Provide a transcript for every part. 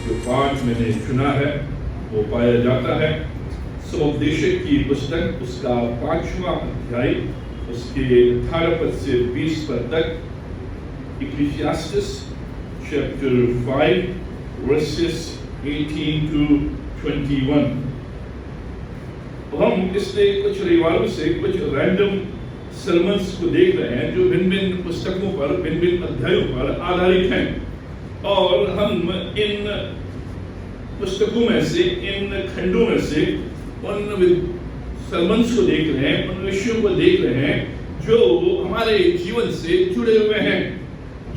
जो 5 मैंने चुना है वो पाया जाता है समुपदेशक की पुस्तक, उसका 5वां अध्याय, उसके 18 पद से 20 पद तक, Ecclesiastes chapter 5 verses 18 to 21। हम पिछले कुछ रविवारों से कुछ रैंडम सर्मन्स को देख रहे हैं जो भिन्न-भिन्न पुस्तकों पर, भिन्न-भिन्न अध्यायों पर आधारित हैं, और हम इन पुस्तकों में से, इन खंडों में से उन सर्मन्स को देख रहे हैं, उन विषयों को देख रहे हैं जो हमारे जीवन से जुड़े हुए हैं,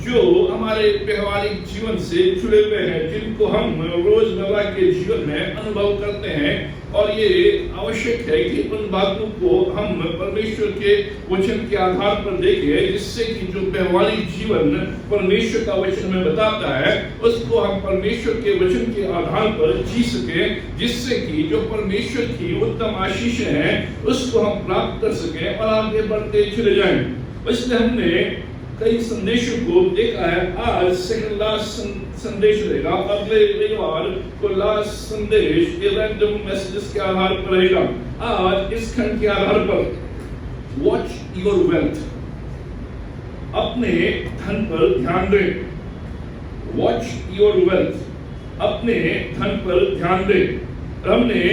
जो हमारे व्यवहारिक जीवन से जुड़े हुए हैं, जिनको हम रोजमर्रा के जीवन में अनुभव करते हैं। और ये आवश्यक है कि उन बातों को हम परमेश्वर के वचन के आधार पर देखें, जिससे कि जो व्यवहारिक जीवन परमेश्वर का वचन में बताता है उसको हम परमेश्वर के वचन के आधार पर जी सकें, जिससे कि जो परमेश्वर की उत्तम आशीषें हैं उसको हम प्राप्त कर सकें और आगे बढ़ते चले जाएं। इसलिए हमने कई संदेशों को देखा है। आज सेकंड लास्ट संदेश रहेगा, अगले रविवार को लास्ट संदेश रैंडम मैसेजेस के आधार पर रहेगा। आज इस खंड के आधार पर वॉच योर वेल्थ, अपने धन पर ध्यान दें। वॉच योर वेल्थ, अपने धन पर ध्यान दें। हमने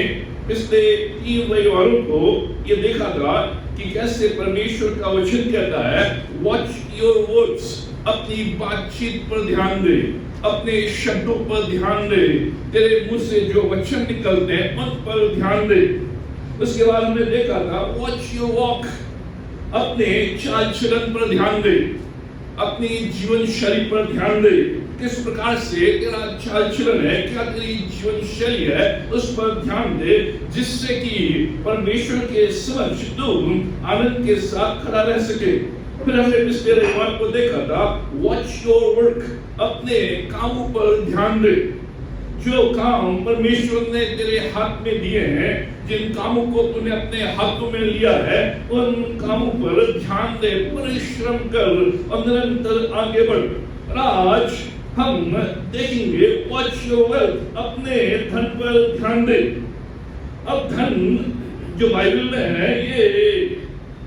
पिछले 3 रविवारों को ये देखा था कि कैसे परमेश्वर का वचन कहता है वॉच योर वर्ड्स, अपनी बातचीत पर ध्यान दे, अपने शब्दों पर ध्यान दे, तेरे मुंह से जो वचन निकलते हैं उन पर ध्यान दे। उसके बाद हमने देखा था वॉच योर वॉक, अपने चाल चलन पर ध्यान दे, अपनी जीवन शैली पर ध्यान दे, किस प्रकार से तेरा चाल चलन है, क्या तेरी जीवन शैली है, उस पर ध्यान दे, जिससे कि परमेश्वर के समक्ष तू आनंद के साथ खड़ा रह सके। फिर हमने पिछले रविवार को देखा था वॉच योर वर्क, अपने कामों पर ध्यान दे। जो काम परमेश्वर ने तेरे हाथ में दिए हैं, जिन कामों को तूने अपने हाथों में लिया है, उन कामों पर ध्यान दे, परिश्रम कर और निरंतर आगे बढ़। आज हम देखेंगे वॉच योर वेल्थ, अपने धन पर ध्यान दे। अब धन जो बाइबल में है ये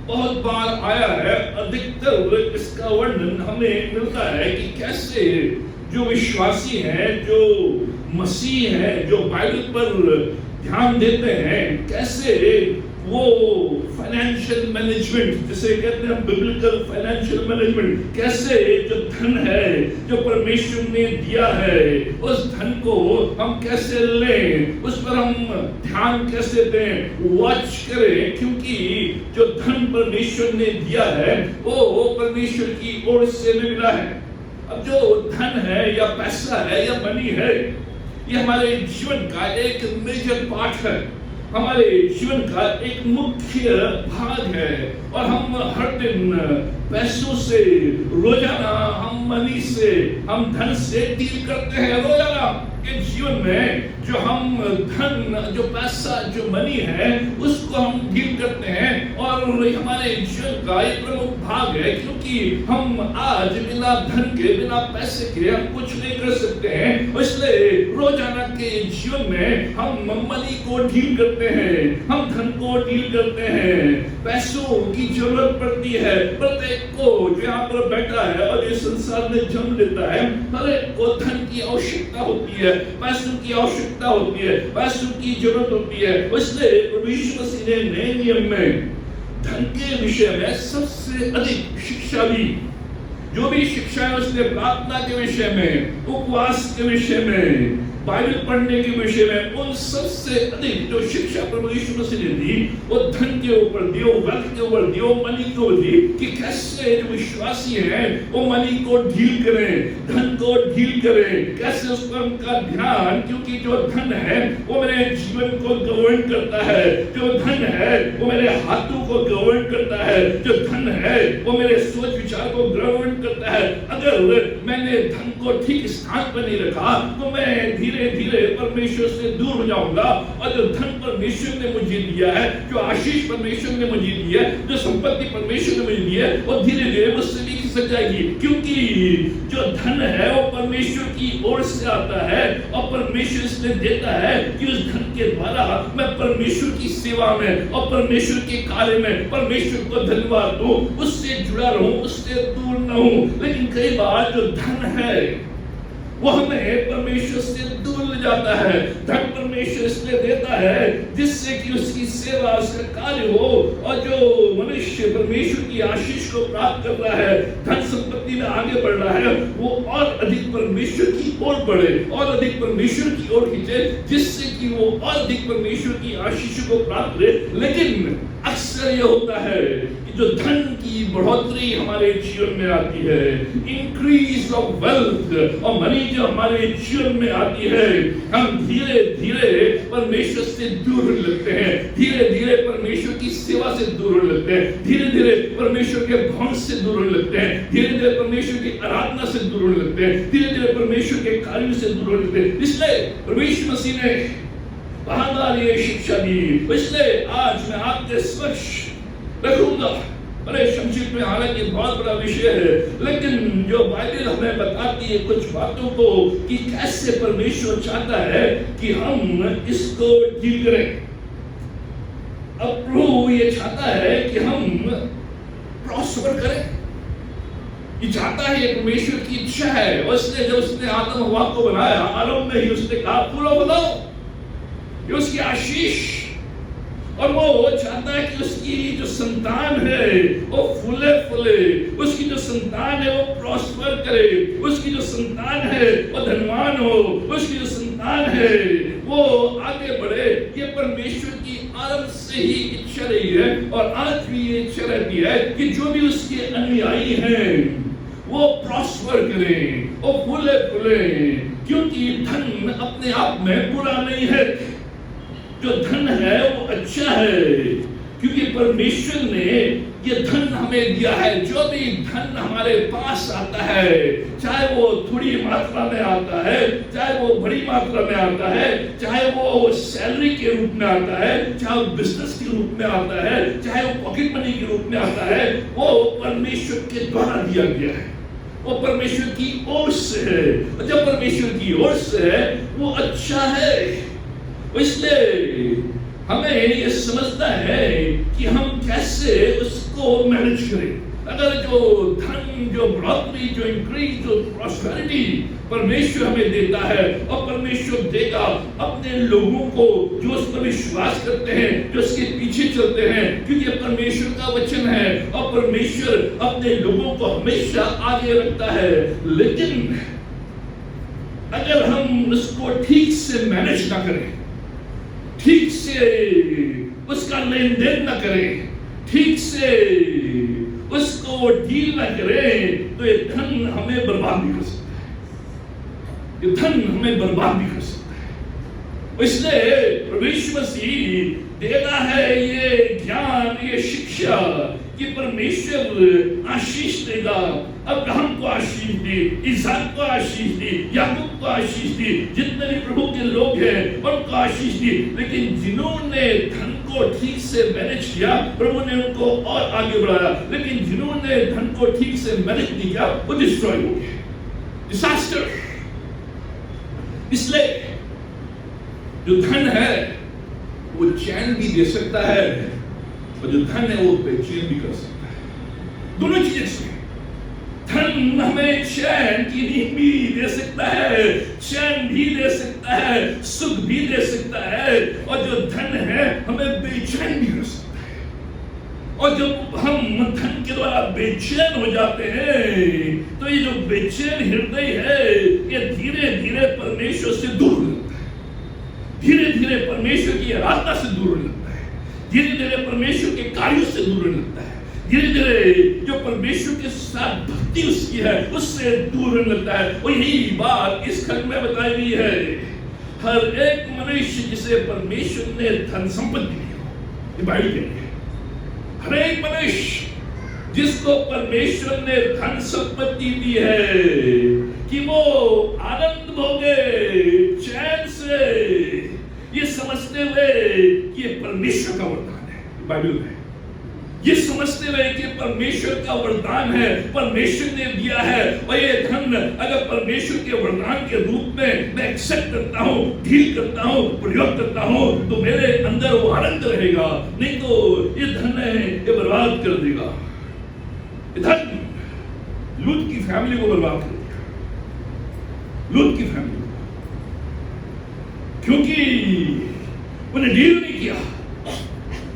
बहुत बार आया है, अधिकतर इसका वर्णन हमें मिलता है कि कैसे जो विश्वासी हैं, जो मसीह हैं, जो बाइबल पर ध्यान देते हैं, कैसे वो फाइनेंशियल मैनेजमेंट जिसे कहते हैं बिब्लिकल फाइनेंशियल मैनेजमेंट, कैसे जो धन है जो परमेश्वर ने दिया है उस धन को हम कैसे लें, उस पर हम ध्यान कैसे दें, वॉच करें, क्योंकि जो धन परमेश्वर ने दिया है वो परमेश्वर की ओर से मिला है। अब जो धन है या पैसा है या मनी है, ये हमारे जीवन का एक मेजर पार्ट है, हमारे जीवन का एक मुख्य भाग है। और हम हर दिन पैसों से, रोजाना हम मनी से, हम धन से डील करते हैं। रोजाना के जीवन में जो हम धन, जो पैसा, जो मनी है उसको हम डील करते हैं, और हमारे जीवन का एक प्रमुख भाग है, क्योंकि हम आज बिना धन के, बिना पैसे के हम कुछ नहीं कर सकते हैं। इसलिए रोजाना के जीवन में हम मनी को डील करते हैं, हम धन को डील करते हैं। पैसों की जरूरत पड़ती है प्रत्येक को जो यहाँ पर बैठा है और ये संसार में जन्म लेता है, हर एक को धन की आवश्यकता होती है, पैसों की आवश्यकता होती है, पैसों की जरूरत होती है। इसलिए परमेश्वर मसीह ने नए नियम में धन के विषय में सबसे अधिक शिक्षा दी। जो भी शिक्षा है उसने प्रार्थना के विषय में, उपवास के विषय में, बाइबल पढ़ने के विषय में, उन सबसे अधिक जो शिक्षा प्रभु यीशु मसीह ने दी वो धन के ऊपर दी, वो वेल्थ के ऊपर दी, वो मनी के ऊपर दी, कि कैसे जो विश्वासी हैं वो मनी को डील करें, धन को डील करें, कैसे उस पर उनका ध्यान, क्योंकि जो धन है वो मेरे जीवन को गवर्न करता है, जो धन है वो मेरे हाथों को गवर्न करता है, जो धन है वो मेरे सोच विचार को गवर्न करता है। अगर मैंने धन को ठीक स्थान पर नहीं रखा तो मैं धीरे धीरे परमेश्वर से दूर हो जाऊंगा। और जो धन परमेश्वर ने मुझे दिया है, जो आशीष परमेश्वर ने मुझे दी है, जो संपत्ति परमेश्वर ने मुझे दी है, वो धीरे धीरे मुझसे भी खिसक जाएगी, क्योंकि जो धन है वो परमेश्वर की ओर से आता है और परमेश्वर इसलिए देता है कि उस धन के द्वारा मैं परमेश्वर की सेवा में और परमेश्वर के कार्य में परमेश्वर को धन्यवाद दूं, उससे जुड़ा रहूं, उससे दूर न हूं। लेकिन कई बार जो धन है वो हमें परमेश्वर से दूर ले जाता है। धन परमेश्वर इसलिए देता है जिससे कि उसकी सेवा, उसका कार्य हो, और जो मनुष्य परमेश्वर की आशीष को प्राप्त कर रहा है, धन संपत्ति में आगे बढ़ रहा है, वो और अधिक परमेश्वर की ओर बढ़े और अधिक परमेश्वर की ओर खींचे, जिससे कि वो और अधिक परमेश्वर की आशीष को प्राप्त करे। लेकिन अक्सर ये होता है कि जो धन की बढ़ोतरी हमारे जीवन में आती है, इंक्रीज ऑफ वेल्थ और मनी जो हमारे जीवन में आती है, हम धीरे धीरे परमेश्वर से दूर होने लगते हैं, धीरे धीरे परमेश्वर की सेवा से दूर होने लगते हैं, धीरे धीरे परमेश्वर के भवन से दूर होने लगते हैं, धीरे धीरे परमेश्वर की आराधना से दूर होने लगते हैं, धीरे धीरे परमेश्वर के कार्यों से दूर होने लगते हैं। इसलिए परमेश्वर मसीह ने बार ये शिक्षा दी, इसलिए आज मैं आपके समक्ष रखूंगा। बड़े संक्षिप्त में, हालांकि बहुत बड़ा विषय है, लेकिन जो बाइबल हमें बताती है कुछ बातों को कि कैसे परमेश्वर चाहता है कि हम इसको डील करें। अब प्रभु ये चाहता है कि हम प्रॉस्पर करें, ये चाहता है, ये परमेश्वर की इच्छा है। उसने जब उसने आदम हवा को बनाया, आरंभ में ही उसने कहा फूलों बनाओ, ये उसकी आशीष, और वो चाहता है कि उसकी जो संतान है वो फूले फूले, उसकी जो संतान है वो प्रॉस्पर करे, उसकी जो संतान है वो धनवान हो, उसकी जो संतान है वो आगे बढ़े। ये परमेश्वर की आरंभ से ही इच्छा रही है और आज भी ये इच्छा रहती है कि जो भी उसके अनुयायी हैं वो प्रॉस्पर करें, वो फूले फूले, क्योंकि धन अपने आप में बुरा नहीं है। जो धन है वो अच्छा है, क्योंकि परमेश्वर ने ये धन हमें दिया है। जो भी धन हमारे पास आता है, चाहे वो थोड़ी मात्रा में आता है, चाहे वो बड़ी मात्रा में आता है, चाहे वो सैलरी के रूप में आता है, चाहे वो बिजनेस के रूप में आता है, चाहे वो पॉकेट मनी के रूप में आता है, वो परमेश्वर के द्वारा दिया गया है, वो परमेश्वर की ओर से है। और जब परमेश्वर की ओर से है वो अच्छा है। इसलिए हमें ये समझना है कि हम कैसे उसको मैनेज करें। अगर जो धन, जो बढ़ोतरी, जो इंक्रीज, जो प्रॉस्पेरिटी परमेश्वर हमें देता है, और परमेश्वर देगा अपने लोगों को जो उस पर विश्वास करते हैं, जो उसके पीछे चलते हैं, क्योंकि परमेश्वर का वचन है और परमेश्वर अपने लोगों को हमेशा आगे रखता है। लेकिन अगर हम उसको ठीक से मैनेज ना करें, ठीक से उसका लेन देन न करें, ठीक से उसको डील न करें, तो ये धन हमें बर्बाद भी कर सकता है, ये धन हमें बर्बाद भी कर सकता है। इसलिए परमेश्वर मसीह देना है ये ज्ञान, ये शिक्षा कि परमेश्वर आशीष देगा। अब्राहम को आशीष दी, इसहाक को आशीष दी, याकूब को आशीष दी, जितने भी प्रभु के लोग हैं उनको आशीष दी। लेकिन जिन्होंने धन को ठीक से मैनेज किया, प्रभु ने उनको और आगे बढ़ाया। लेकिन जिन्होंने धन को ठीक से मैनेज नहीं किया, वो डिस्ट्रॉय हो गए, डिजास्टर। इसलिए जो धन है वो चैन भी दे सकता है, और जो धन है वो बेचैन भी कर सकता है। दोनों चीजें से धन हमें चैन की नींद भी दे सकता है, चैन भी दे सकता है, सुख भी दे सकता है, और जो धन है हमें बेचैन भी कर सकता है। और जब हम धन के द्वारा बेचैन हो जाते हैं, तो ये जो बेचैन हृदय है ये धीरे धीरे परमेश्वर से दूर हो जाता है, धीरे धीरे परमेश्वर की आराधना से दूर होने लगता है, धीरे धीरे परमेश्वर के कार्यों से दूर होने लगता है, धीरे धीरे जो परमेश्वर के साथ भक्ति उसकी है उससे दूर होने लगता है। और यही बात इस खंड में बताई गई है। हर एक मनुष्य जिसे परमेश्वर ने धन संपत्ति दी हो, ये बाइबल कहती है, हर एक मनुष्य जिसको परमेश्वर ने धन संपत्ति दी है कि वो आनंद भोगे चैन से, ये समझते हुए कि ये परमेश्वर का वरदान है। बाइबल में ये समझ समझते हुए कि परमेश्वर का वरदान है, परमेश्वर ने दिया है, और ये धन अगर परमेश्वर के वरदान के रूप में मैं एक्सेप्ट करता हूँ, डील करता हूँ, प्रयोग करता हूँ, तो मेरे अंदर वो आनंद रहेगा। नहीं तो ये धन है, ये बर्बाद कर देगा। ये धन लूत की फैमिली को बर्बाद कर दिया, लूत की फैमिली को, क्योंकि उन्हें डील नहीं किया।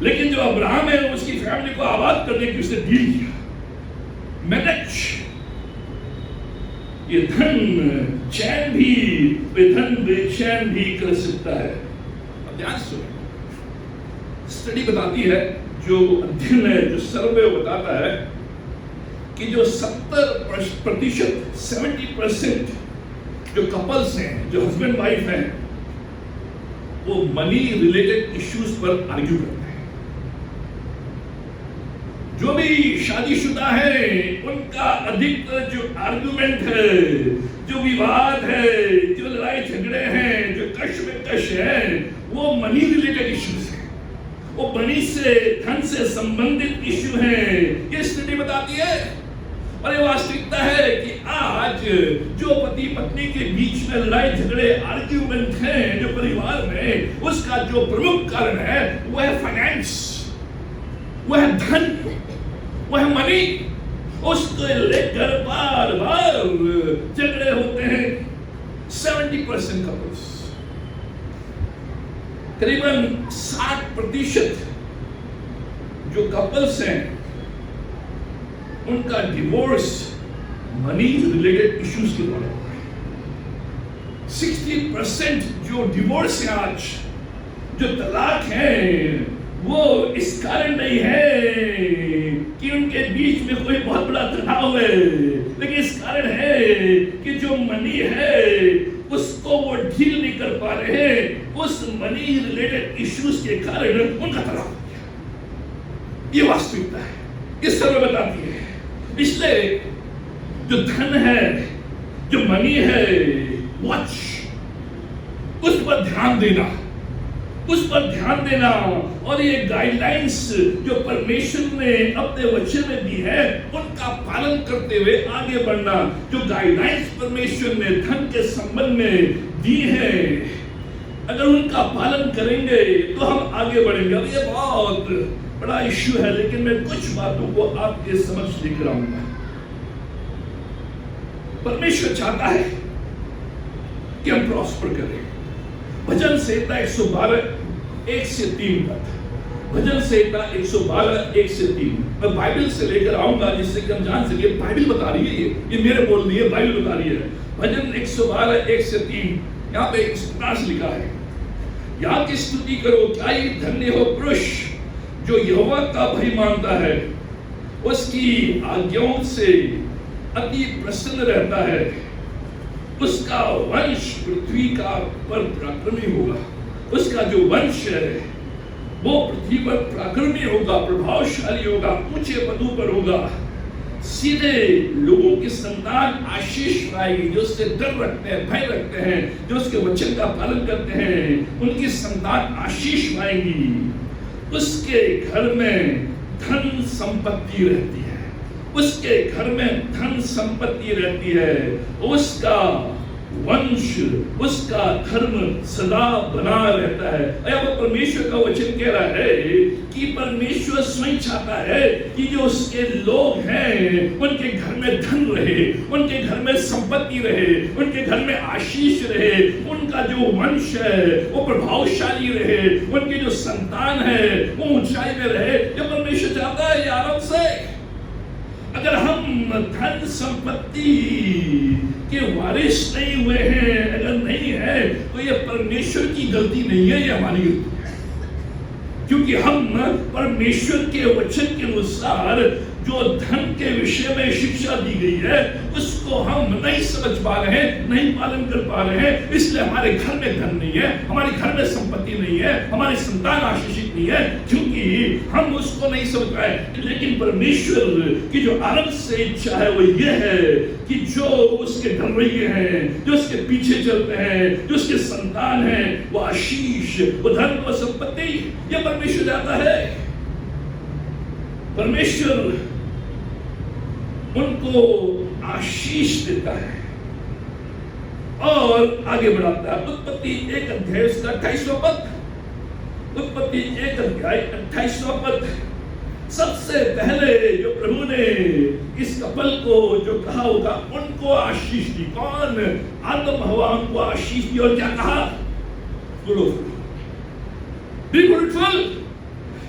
लेकिन जो अब्राहम है उसकी फैमिली को आबाद करने की उसने डील किया, मैनेज। ये धन चैन भी, धन बेचैन भी कर सकता है। अब ध्यान सुनो, स्टडी बताती है, जो अध्ययन है, जो सर्वे बताता है कि जो 70% 70% जो कपल्स हैं, जो हस्बैंड वाइफ हैं, वो मनी रिलेटेड इश्यूज पर आर्ग्यू करते हैं। जो भी शादीशुदा है उनका अधिकतर जो आर्गुमेंट है, जो विवाद है, जो लड़ाई झगड़े हैं, जो कश्मकश है, वो मनी रिलेटेड इश्यूज हैं, वो मनी से, धन से संबंधित इश्यू हैं। ये स्टडी बताती है। और ये वास्तविकता है कि आज जो पति पत्नी के बीच में लड़ाई झगड़े, आर्ग्यूमेंट हैं जो परिवार में, उसका जो प्रमुख कारण है वो है फाइनेंस, वो है धन, वो है मनी। उसको लेकर बार बार झगड़े होते हैं। 70% कपल्स, करीबन 60% जो कपल्स हैं उनका डिवोर्स मनी रिलेटेड इश्यूज के द्वारा होता है। 60% जो डिवोर्स है आज, जो तलाक है, वो इस कारण नहीं है कि उनके बीच में कोई बहुत बड़ा तनाव है, लेकिन इस कारण है कि जो मनी है उसको वो डील नहीं कर पा रहे हैं। उस मनी रिलेटेड इश्यूज के कारण उनका तनाव हो गया। ये वास्तविकता है, इस सर्वे बताती है। इसलिए जो धन है, जो मनी है, वॉच, उस पर ध्यान देना, उस पर ध्यान देना। और ये गाइडलाइंस जो परमेश्वर ने अपने वचन में दी है, उनका पालन करते हुए आगे बढ़ना। जो गाइडलाइंस परमेश्वर ने धन के संबंध में दी है, अगर उनका पालन करेंगे तो हम आगे बढ़ेंगे। अब ये बहुत बड़ा इश्यू है, लेकिन मैं कुछ बातों को आपके समक्ष लेकर आऊंगा। परमेश्वर चाहता है कि हम प्रॉस्पर करें। भजन संहिता 112 1 से 3 तक, भजन संहिता 112 1 से 3। मैं बाइबल से लेकर आऊंगा जिससे कि हम जान सके बाइबल बता रही है, ये मेरे बोल रही है, बाइबल बता रही है। भजन 112 1 से 3, यहाँ पे इस प्रकार से लिखा है, यहाँ की स्तुति करो, क्या ये धन्य हो पुरुष जो यहोवा का भय मानता है, उसकी आज्ञाओं से अति प्रसन्न रहता है। उसका वंश पृथ्वी का पर पराक्रमी होगा। उसका जो वंश है वो पृथ्वी पर पराक्रमी होगा, प्रभावशाली होगा, ऊंचे पदों पर होगा। सीधे लोगों की संतान आशीष पाएगी, जो उससे डर रखते हैं, भय रखते हैं, जो उसके वचन का पालन करते हैं, उनकी संतान आशीष पाएंगी। उसके घर में धन संपत्ति रहती है, उसके घर में धन संपत्ति रहती है। उसका वंश, उसका धर्म सदा बना रहता है। अब परमेश्वर का वचन कह रहा है कि परमेश्वर स्वयं चाहता है कि जो उसके लोग हैं उनके घर में धन रहे, उनके घर में संपत्ति रहे, उनके घर में आशीष रहे, उनका जो वंश है वो प्रभावशाली रहे, उनकी जो संतान है वो ऊंचाई में रहे। ये परमेश्वर चाहता है। आराम से अगर हम धन संपत्ति के वारिस नहीं हुए हैं, अगर नहीं है, तो ये परमेश्वर की गलती नहीं है, ये हमारी गलती है। क्योंकि हम परमेश्वर के वचन के अनुसार जो धन के विषय में शिक्षा दी गई है उसको हम नहीं समझ पा रहे हैं, नहीं पालन कर पा रहे हैं। इसलिए हमारे घर में धन नहीं है, हमारे घर में संपत्ति नहीं है, हमारी संतान आशीषित नहीं है, क्योंकि हम उसको नहीं समझ पाए। लेकिन परमेश्वर की जो आरंभ से इच्छा है वो ये है कि जो उसके ढलवैये हैं, जो उसके पीछे चलते हैं, जो उसके संतान हैं, वो आशीष, वो धन, वो संपत्ति, ये परमेश्वर चाहता है। परमेश्वर उनको आशीष देता है और आगे बढ़ाता है। उत्पत्ति 1 अध्याय उसका 28वां पद, उत्पत्ति 1 अध्याय 28वां पद। सबसे पहले जो प्रभु ने इस कपल को जो कहा होगा उनको आशीष दी। कौन? आदम हवा उनको आशीष दी और क्या कहा? बोलो, बी फ्रूटफुल।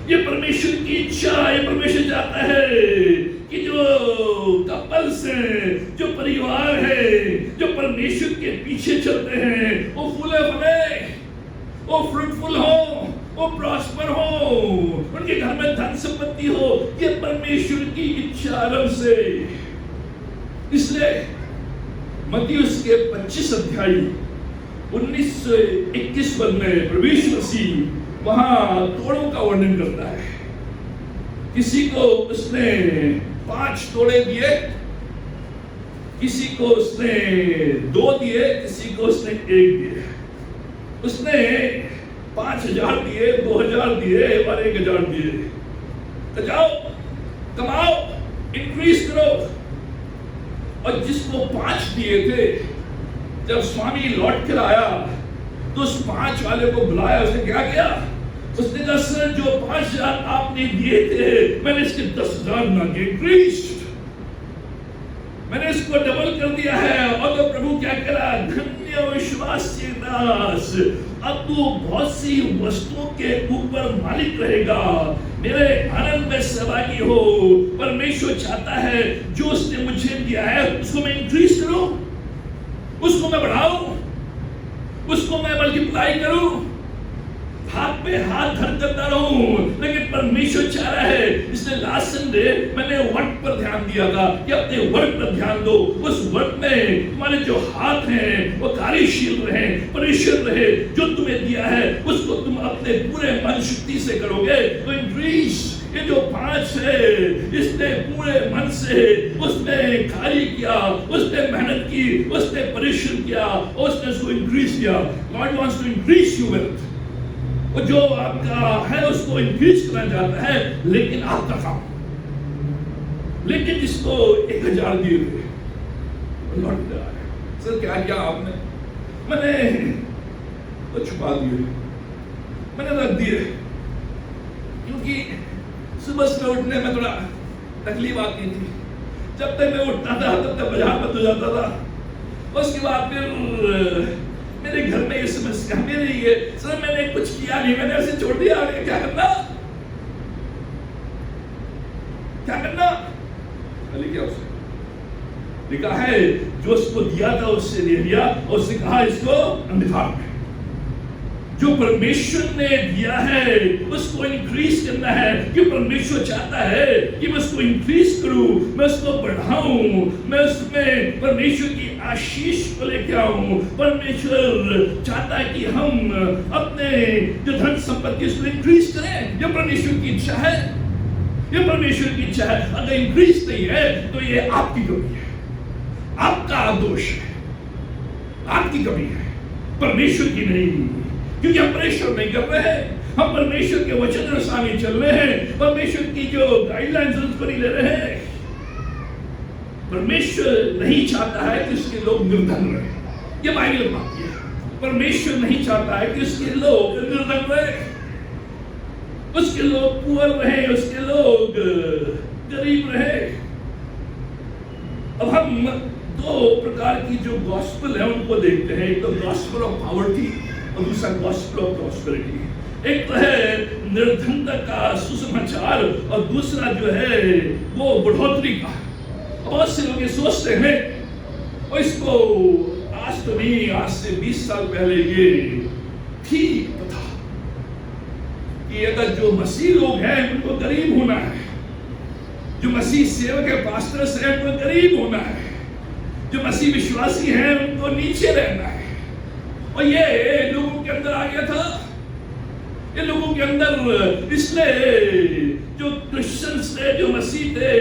ये परमेश्वर की इच्छा, ये परमेश्वर चाहता है कि जो कपल्स हैं, जो परिवार है, जो परमेश्वर के पीछे चलते हैं, वो फूले फले, वो फ्रूटफुल हो, वो प्रॉस्पर हो, उनके घर में धन संपत्ति हो। ये परमेश्वर की इच्छा आरंभ से। इसलिए मत्ती उसके 25 अध्याय 19 से 21 पद में प्रभु यीशु मसीह वहां तोड़ों का वर्णन करता है। किसी को उसने 5 तोड़े दिए, किसी को उसने 2 दिए, किसी को उसने 1 दिए। उसने 5,000 दिए, 2,000 दिए और 1,000 दिए। तो जाओ कमाओ, इंक्रीज करो। और जिसको 5 दिए थे, जब स्वामी लौट कर आया तो उस 5 वाले को बुलाया। उसने क्या किया? उसने कहा, सर जो 5,000 आपने दिए थे, मैंने इसके 10,000 मांगे, इंक्रीज्ड, मैंने इसको डबल कर दिया है। और तो प्रभु क्या करा? धन्य विश्वासी दास, अब तू बहुत सी वस्तुओं के ऊपर मालिक रहेगा, मेरे आनंद में सहभागी हो। परमेश्वर चाहता है जो उसने मुझे दिया है उसको मैं इंक्रीज करूं, उसको मैं बढ़ाऊं, उसको मैं मल्टीप्लाई करूं, हाथ पे हाथ धर करता रहूं। लेकिन परमेश्वर चाह रहा है, इसलिए लास्ट संडे मैंने वर्क पर ध्यान दिया था कि अपने वर्क पर ध्यान दो। उस वर्क में तुम्हारे जो हाथ हैं वो कार्यशील रहे, परिश्रम रहे। जो तुम्हें दिया है उसको तुम अपने पूरे मन शक्ति से करोगे तो इंक्रीज। ये जो 5 है, इसने पूरे मन से उसने कार्य किया, उसने मेहनत की, उसने परिश्रम किया, उसने उसको इंक्रीज किया। God wants to increase you wealth. और जो आपका है उसको इंक्रीज करना चाहता है, लेकिन आपका काम। लेकिन जिसको 1,000 दिए थे, लौट गया। सर क्या किया आपने? मैंने तो छुपा दिए, मैंने रख दिए, क्योंकि सुबह सुबह उठने में थोड़ा तकलीफ आती थी। जब तक मैं उठता था तब तक बाजार बंद हो जाता था। उसके बाद फिर मेरे घर में ये समस्या, मेरे ये सर मैंने कुछ किया नहीं, मैंने ऐसे छोड़ दिया। क्या करना? क्या करना? क्या उसने लिखा है, जो उसको दिया था उससे ले लिया और उससे कहा इसको अंधकार में। जो परमेश्वर ने दिया है उसको इंक्रीज करना है, कि परमेश्वर चाहता है कि मैं उसको इंक्रीज करूं, मैं उसको बढ़ाऊं, मैं उसमें परमेश्वर की आशीष को लेके आऊं। परमेश्वर चाहता है कि हम अपने जो धन संपत्ति उसको इंक्रीज करें। यह परमेश्वर की इच्छा है, यह परमेश्वर की इच्छा है। अगर इंक्रीज नहीं है तो ये आपकी कमी है, आपका दोष है, आपकी कमी है, परमेश्वर की नहीं। क्योंकि हम परिश्रम नहीं कर रहे हैं, हम परमेश्वर के वचन अनुसार नहीं चल रहे हैं, परमेश्वर की जो गाइडलाइंस उसको नहीं ले रहे हैं। परमेश्वर नहीं चाहता है कि उसके लोग निर्धन रहे। ये बाइबल बात है, परमेश्वर नहीं चाहता है कि उसके लोग निर्धन रहे, उसके लोग पुअर रहे, उसके लोग गरीब रहे। अब हम 2 प्रकार की जो गॉस्पेल है उनको देखते हैं। एक तो गॉस्पेल ऑफ पॉवर्टी और दूसरा गॉस्पेल ऑफ प्रॉस्पेरिटी। एक तो है निर्धनता का सुसमाचार और दूसरा जो है वो बढ़ोतरी का। बहुत से लोग ये सोचते हैं, और इसको आज तो नहीं, आज से 20 साल पहले ये ठीक था कि अगर जो मसीह लोग हैं उनको गरीब होना है, जो मसीह सेवक है, पास्टर्स हैं, उनको गरीब होना है, जो मसीह विश्वासी हैं उनको नीचे रहना है। और ये लोगों के अंदर आ गया था, ये लोगों के अंदर। इसलिए जो क्रिश्चियंस थे, जो मसीह थे,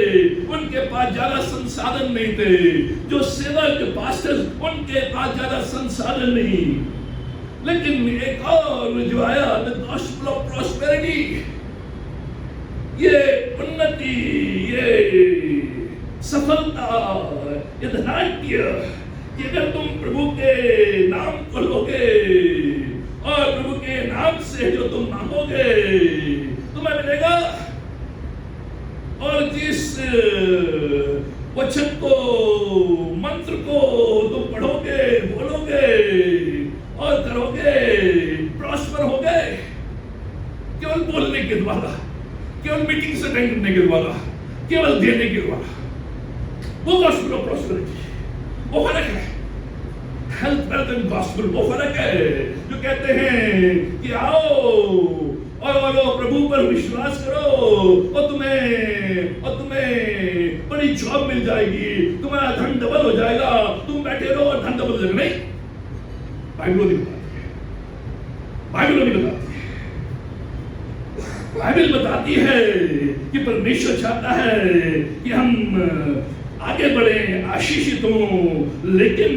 उनके पास ज्यादा संसाधन नहीं थे। जो सेवक, जो पास्टर्स, उनके पास ज्यादा संसाधन नहीं। लेकिन एक और जो आया, द गॉस्पेल ऑफ प्रॉस्पेरिटी, ये उन्नति, ये सफलता, ये धनाढ्य, कि अगर तुम प्रभु के नाम को लोगे और प्रभु के नाम से जो तुम मांगोगे तुम्हें मिलेगा। और जिस वचन को, मंत्र को तुम पढ़ोगे, बोलोगे और करोगे, प्रॉस्पर होगे। केवल बोलने के द्वारा, केवल मीटिंग से अटेंड करने के द्वारा, केवल देने के द्वारा, वो गॉस्पेल ऑफ प्रॉस्पेरिटी, वो फर्क है। हेल्थ, वेल्थ एंड गॉस्पेल, वो फर्क है। जो कहते हैं कि आओ और प्रभु पर विश्वास करो और तुम्हें बड़ी जॉब मिल जाएगी, तुम्हारा धन डबल हो जाएगा, तुम बैठे रहो और धन डबल हो जाएगा। नहीं, बाइबल नहीं बताती है। बाइबल नहीं बताती है। बाइबल बताती है कि परमेश्वर चाहता है कि हम आगे बढ़े, आशीषित हों। लेकिन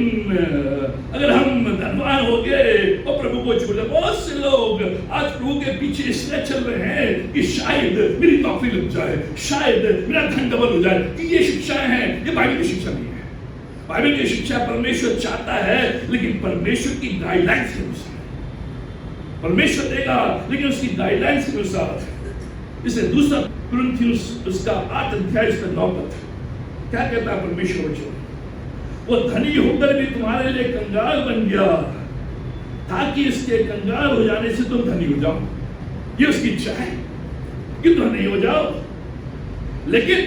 अगर हम धनवान हो गए और प्रभु को छोड़, बहुत से लोग आज प्रभु के पीछे इसलिए चल रहे हैं कि शायद मेरी नौकरी लग जाए, शायद मेरा धन डबल हो जाए। कि ये शिक्षाएं हैं, ये बाइबल की शिक्षा नहीं है। बाइबल की शिक्षा परमेश्वर चाहता है, लेकिन परमेश्वर की गाइडलाइंस के अनुसार परमेश्वर देगा, लेकिन उसकी गाइडलाइंस के अनुसार। इसे दूसरा कुरिन्थियों उसका 8 अध्याय उसका 9 पद क्या कहता है परमेश्वर वचन? वो धनी होकर भी तुम्हारे लिए कंगाल बन गया ताकि इसके कंगाल हो जाने से तुम धनी हो जाओ। ये उसकी इच्छा है कि तुम नहीं हो जाओ। लेकिन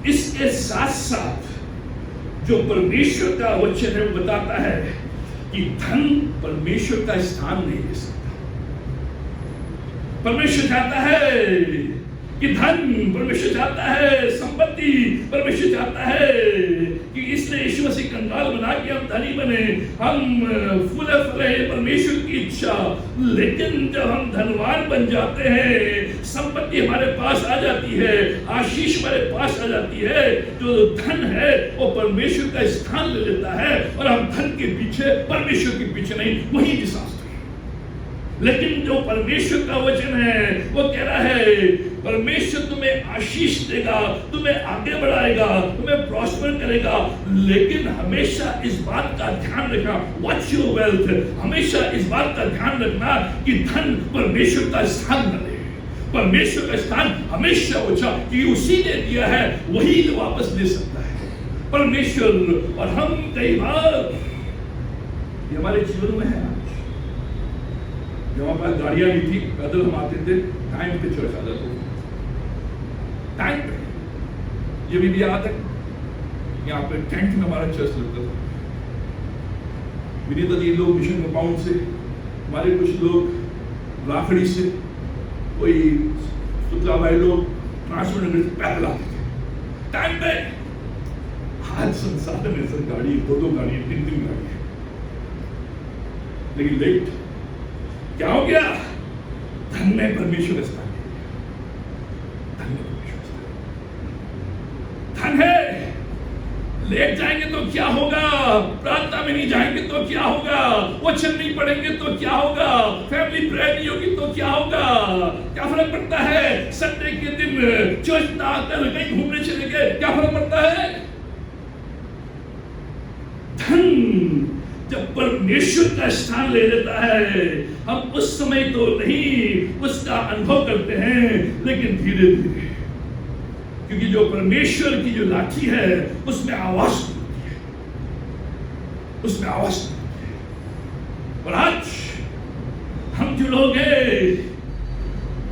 इसके साथ साथ जो परमेश्वर का वचन है वो बताता है कि धन परमेश्वर का स्थान नहीं ले सकता। परमेश्वर चाहता है कि धन, परमेश्वर चाहता है संपत्ति, परमेश्वर चाहता है कि इसलिए यीशु मसीह कंगाल बना के हम धनी बने, हम फूले फले, परमेश्वर की इच्छा। लेकिन जब हम धनवान बन जाते हैं, संपत्ति हमारे पास आ जाती है, आशीष हमारे पास आ जाती है, जो धन है वो परमेश्वर का स्थान ले लेता है और हम धन के पीछे, परमेश्वर के पीछे नहीं, वही डिजास्टर। लेकिन जो परमेश्वर का वचन है वो कह रहा है परमेश्वर तुम्हें आशीष देगा, तुम्हें आगे बढ़ाएगा, तुम्हें प्रॉस्पर करेगा। लेकिन हमेशा इस बात का ध्यान रखना, वॉच योर वेल्थ, हमेशा इस बात का ध्यान रखना कि धन परमेश्वर का स्थान न ले। परमेश्वर का स्थान हमेशा ऊंचा, कि उसी ने दिया है वही वापस ले सकता है परमेश्वर। और हम कई बार ये हमारे जीवन में है, जब हमारे पास गाड़ियां नहीं थी, पैदल हम आते थे, टाइम पे चर्च आ जाते थे, टाइम पे। ये भी याद है, यहाँ पे टेंट में हमारा चर्च लगता था। विनीता जी लोग मिशन कंपाउंड से, हमारे कुछ लोग राखड़ी से, कोई शुक्ला भाई लोग ट्रांसपोर्ट नगर से पैदल आते थे टाइम पे। आज संसाधन है, सर गाड़ी, 2-2 गाड़ी, 3-3 गाड़ी, लेकिन लेट क्या हो गया? धन में परमेश्वर स्थान, धन में परमेश्वर स्थान। धन है, लेट जाएंगे तो क्या होगा? प्रार्थना में नहीं जाएंगे तो क्या होगा? वचन नहीं पढ़ेंगे तो क्या होगा? फैमिली प्रेयर नहीं होगी तो क्या होगा? क्या फर्क पड़ता है? संडे के दिन चर्च ना आकर कहीं घूमने चले गए, क्या फर्क पड़ता है? धन जब परमेश्वर का स्थान ले लेता है, हम उस समय तो नहीं उसका अनुभव करते हैं, लेकिन धीरे धीरे, क्योंकि जो परमेश्वर की जो लाठी है उसमें आवाज होती है, उसमें आवाज होती है। और आज हम जो लोग हैं,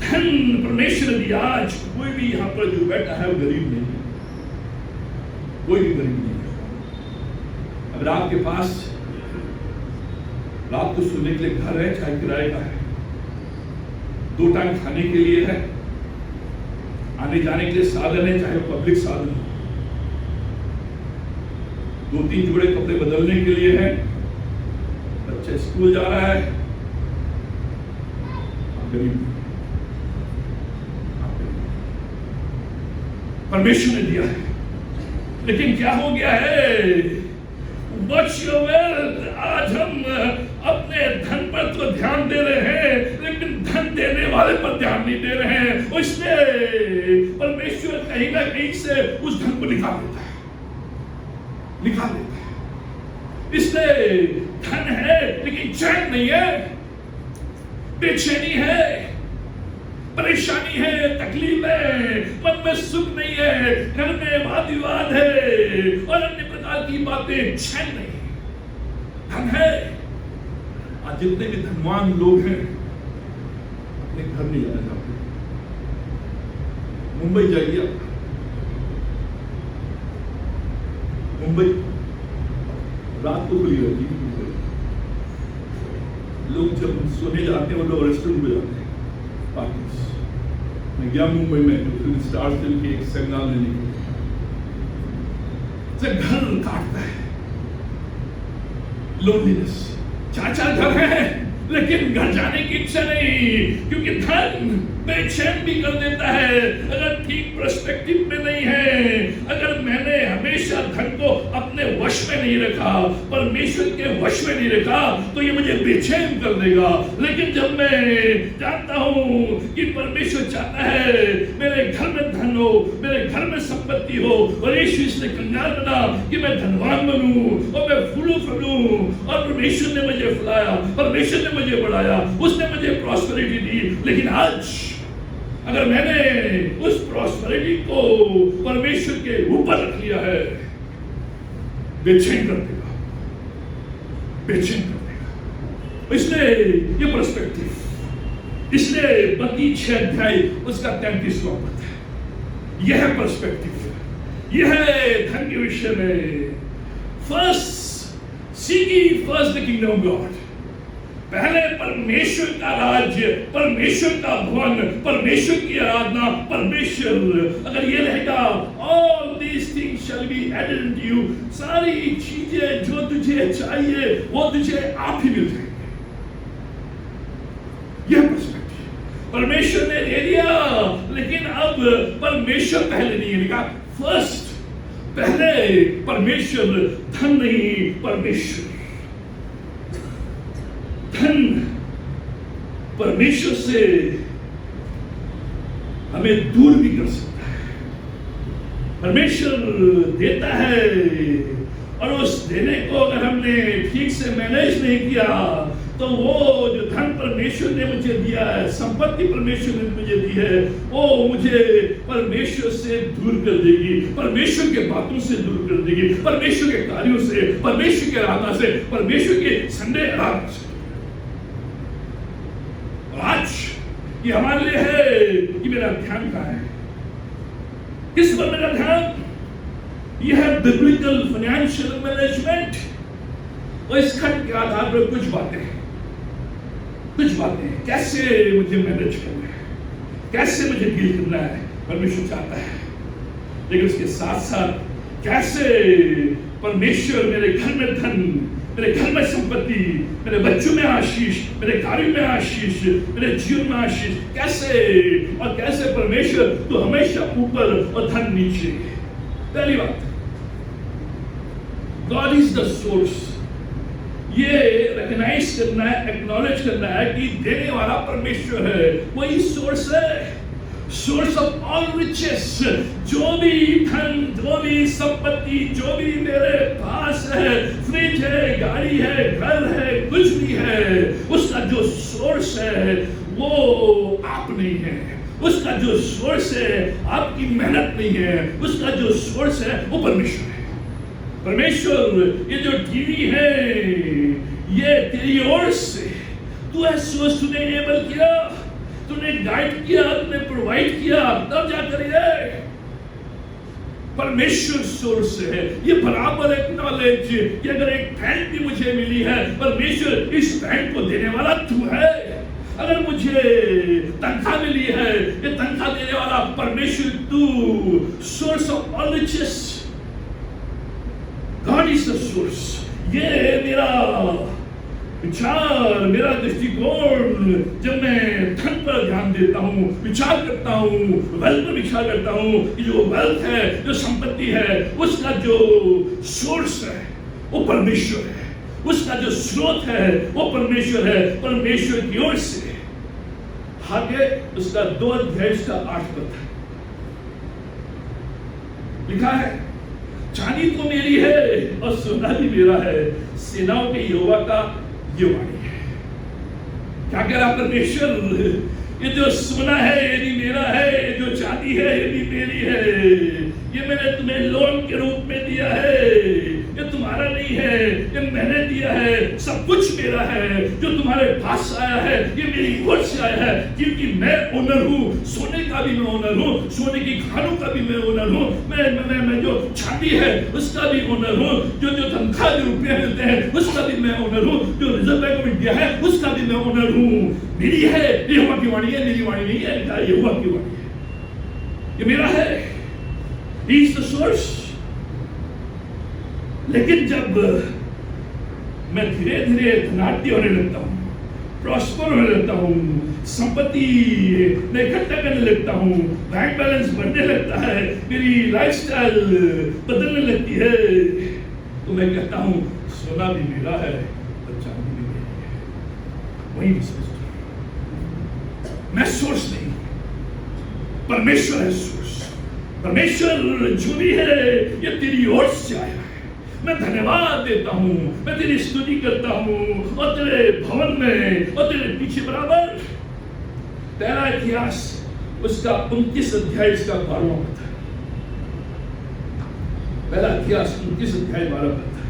धन परमेश्वर ने दिया। आज कोई भी यहाँ पर जो बैठा है वो गरीब नहीं है, कोई भी गरीब नहीं है। अगर आपके पास रात को सोने के लिए घर है, चाहे किराए का है, 2 टाइम खाने के लिए है, आने जाने के लिए साधन है, चाहे पब्लिक साधन हो, 2-3 जोड़े कपड़े बदलने के लिए है, बच्चा स्कूल जा रहा है, आप गरीब, परमेश्वर ने दिया है। लेकिन क्या हो गया है? Watch your wealth। आज हम अपने धन पर तो ध्यान दे रहे हैं, लेकिन धन देने वाले पर ध्यान नहीं दे रहे हैं। इसलिए परमेश्वर कहीं ना कहीं से उस धन को निकाल देता है। इसलिए धन है लेकिन चैन नहीं है, बेचैनी है, परेशानी है, तकलीफ है, मन में सुख नहीं है, घर में वाद विवाद है और अन्य प्रकार की बातें, चैन नहीं। धन है। आज जितने भी धनवान लोग हैं अपने घर नहीं जाना चाहते। मुंबई जाइए, मुंबई रात को खुली रहती है। लोग जब सोने जाते हैं वो लोग रेस्टोरेंट में जाते हैं, पार्टीज। मैं गया मुंबई में फिल्म स्टार फिल्म की एक सिग्नल लेने के लिए, घर काटता है, लोनलीनेस। चार घर है लेकिन घर जाने की इच्छा नहीं, क्योंकि धन बेचैन भी कर देता है अगर ठीक पर्सपेक्टिव में नहीं है। अगर मैंने हमेशा धन को अपने वश में नहीं रखा, परमेश्वर के वश में नहीं रखा, तो ये मुझे बेचैन कर देगा। लेकिन जब मैं जानता हूं कि परमेश्वर चाहता है मेरे घर में धन हो, मेरे घर में संपत्ति हो, और यीशु इसने कंगाल बना कि मैं धनवान बनूं और मैं फूलूं फलूं, और परमेश्वर ने मुझे फुलाया, परमेश्वर ने मुझे बढ़ाया, उसने मुझे प्रॉस्पेरिटी दी। लेकिन आज अगर मैंने उस प्रॉस्पेरिटी को परमेश्वर के ऊपर रख लिया है, बेचैन कर देगा, बेचैन कर देगा। इसलिए ये पर्सपेक्टिव, इसलिए मत्ती 6 अध्याय उसका 33वां पद है। यह पर्सपेक्टिव, यह धन के विषय में। First seek ye first the kingdom of God, पहले परमेश्वर का राज्य, परमेश्वर का भवन, परमेश्वर की आराधना, परमेश्वर। अगर ये रहेगा, all these things shall be added unto you, सारी चीजें जो तुझे चाहिए वो तुझे आप ही मिल जाएंगे। यह पर्सपेक्टिव परमेश्वर ने दे दिया, लेकिन अब परमेश्वर पहले नहीं लिखा। फर्स्ट, पहले परमेश्वर, धन नहीं परमेश्वर। धन परमेश्वर से हमें दूर भी कर सकता है। परमेश्वर देता है और उस देने को अगर हमने ठीक से मैनेज नहीं किया तो वो जो धन परमेश्वर ने मुझे दिया है, संपत्ति परमेश्वर ने मुझे दी है, वो मुझे परमेश्वर से दूर कर देगी, परमेश्वर के बातों से दूर कर देगी, परमेश्वर के कार्यों से, परमेश्वर के आराधना से, परमेश्वर के संडे आराधना से। आज ये हमारे लिए है कि मेरा ध्यान कहाँ है, किस पर मेरा ध्यान? यह है बिब्लिकल फाइनेंशियल मैनेजमेंट। और इस खंड के आधार पर कुछ बातें कैसे मुझे मैनेज करना है, कैसे मुझे डील करना है, परमेश्वर चाहता है। लेकिन उसके साथ साथ कैसे परमेश्वर मेरे घर में धन, मेरे घर में संपत्ति, मेरे बच्चों में आशीष, मेरे कार्यों में आशीष, मेरे जीवन में आशीष, कैसे परमेश्वर तो हमेशा ऊपर और धन नीचे। पहली बात, गॉड इज द सोर्स। ये रिकॉग्नाइज करना है, एक्नॉलेज करना है कि देने वाला परमेश्वर है, वही सोर्स है, सोर्स ऑफ ऑल रिचेस। जो भी धन, जो भी संपत्ति, जो भी मेरे पास है, फ्रिज है, गाड़ी है, घर है, कुछ भी है, उसका जो सोर्स है वो आप नहीं है। उसका जो सोर्स है आपकी मेहनत नहीं है, उसका जो सोर्स है वो परमेश्वर है। परमेश्वर, ये जो टीवी है ये तेरी ओर से, तू है सोर्स, तूने एनेबल किया, तूने गाइड किया, तूने प्रोवाइड किया, तब जाकर ये परमेश्वर सोर्स है। ये बराबर एक्नॉलेज कि अगर एक बैंक भी मुझे मिली है, परमेश्वर इस बैंक को देने वाला तू है। अगर मुझे तनख्वाह मिली है, ये तनख्वाह देने वाला परमेश्वर तू, source of all riches, God is the source. ये मेरा विचार, मेरा दृष्टिकोण, जब मैं धन पर ध्यान देता हूँ, विचार करता हूँ, वेल्थ पर विचार करता हूँ, जो वेल्थ है, जो संपत्ति है, उसका जो सोर्स है वो परमेश्वर है, उसका जो स्रोत है वो परमेश्वर है, परमेश्वर की ओर से आगे उसका 2 अध्याय उसका 8 पद लिखा है, चांदी तो मेरी है और सोना भी मेरा है, सेनाओं के यहोवा का ये वाणी है। क्या कह रहा परमेश्वर? ये जो सोना है ये भी मेरा है, ये जो चांदी है ये भी मेरी है, ये मैंने तुम्हें लोन के रूप में दिया है, ये तुम्हारा नहीं है, ये मैंने दिया है, सब कुछ मेरा है। जो तुम्हारे पास आया है ये मेरी ओर से आया है, क्योंकि मैं ओनर हूँ। सोने का भी मैं ओनर हूँ, सोने की खानों का भी मैं ओनर हूँ, मैं जो चांदी है उसका भी ओनर हूँ, जो तनख्वाह जो रुपये मिलते हैं उसका भी मैं ओनर हूँ, जो रिजर्व बैंक ऑफ इंडिया है उसका भी मैं ओनर हूँ। मेरी है, यहोवा की वाणी है, मेरी वाणी नहीं है, यहोवा की वाणी है, ये मेरा है। He is the source। लेकिन जब मैं धीरे धीरे धनाढ्य होने लगता हूँ, प्रॉस्पर होने लगता हूँ, संपत्ति में इकट्ठा करने लगता हूँ, बैंक बैलेंस बढ़ने लगता है, मेरी लाइफस्टाइल बदलने लगती है, तो मैं कहता हूँ सोना भी मेरा है और चांदी भी मेरी है। वही सोचता हूँ, मैं सोर्स नहीं, परमेश्वर है सोर्स। परमेश्वर जो भी है ये तेरी ओर से आया है। मैं धन्यवाद देता हूँ, मैं तेरी स्तुति करता हूँ, और तेरे भवन में और तेरे पीछे बराबर। पहला इतिहास उसका 29 अध्याय इसका 12वां पद है। पहला इतिहास 29 अध्याय 12 पद है।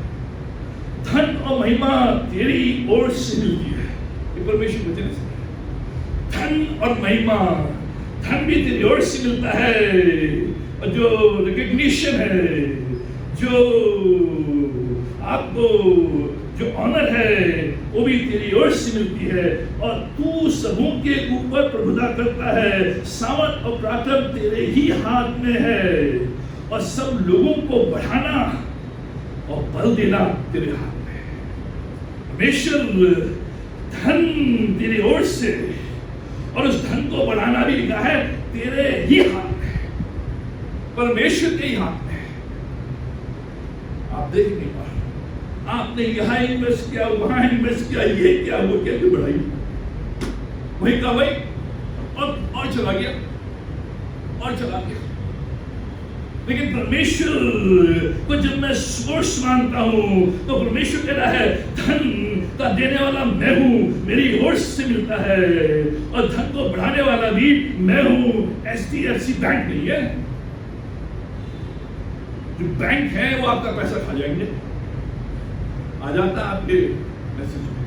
धन और महिमा तेरी ओर से मिलती है, ये परमेश्वर वचन है। धन और महिमा, धन भी तेरी ओर से मिलता है, और जो रिकग्निशन है, जो आपको जो ऑनर है वो भी तेरी ओर से मिलती है, और तू सबों के ऊपर प्रभुता करता है। सामर्थ और पराक्रम तेरे ही हाथ में है, और सब लोगों को बढ़ाना और बल देना तेरे हाथ में है। परमेश्वर धन तेरी ओर से, और उस धन को बढ़ाना भी लिखा है तेरे ही हाथ में, परमेश्वर के ही हाथ में। आप देख नहीं पा रहे, आपने यहाँ इन्वेस्ट किया, वहां इन्वेस्ट किया, ये क्या वो क्या, क्यों बढ़ाई, वही का वही, और चला गया, और चला गया। लेकिन परमेश्वर को जब मैं सोर्स मानता हूं, तो परमेश्वर कह रहा है धन का देने वाला मैं हूं, मेरी ओर से मिलता है, और धन को बढ़ाने वाला भी मैं हूं। HDFC बैंक नहीं है, जो बैंक है वो आपका पैसा खा जाएंगे। आ जाता आपके मैसेज में,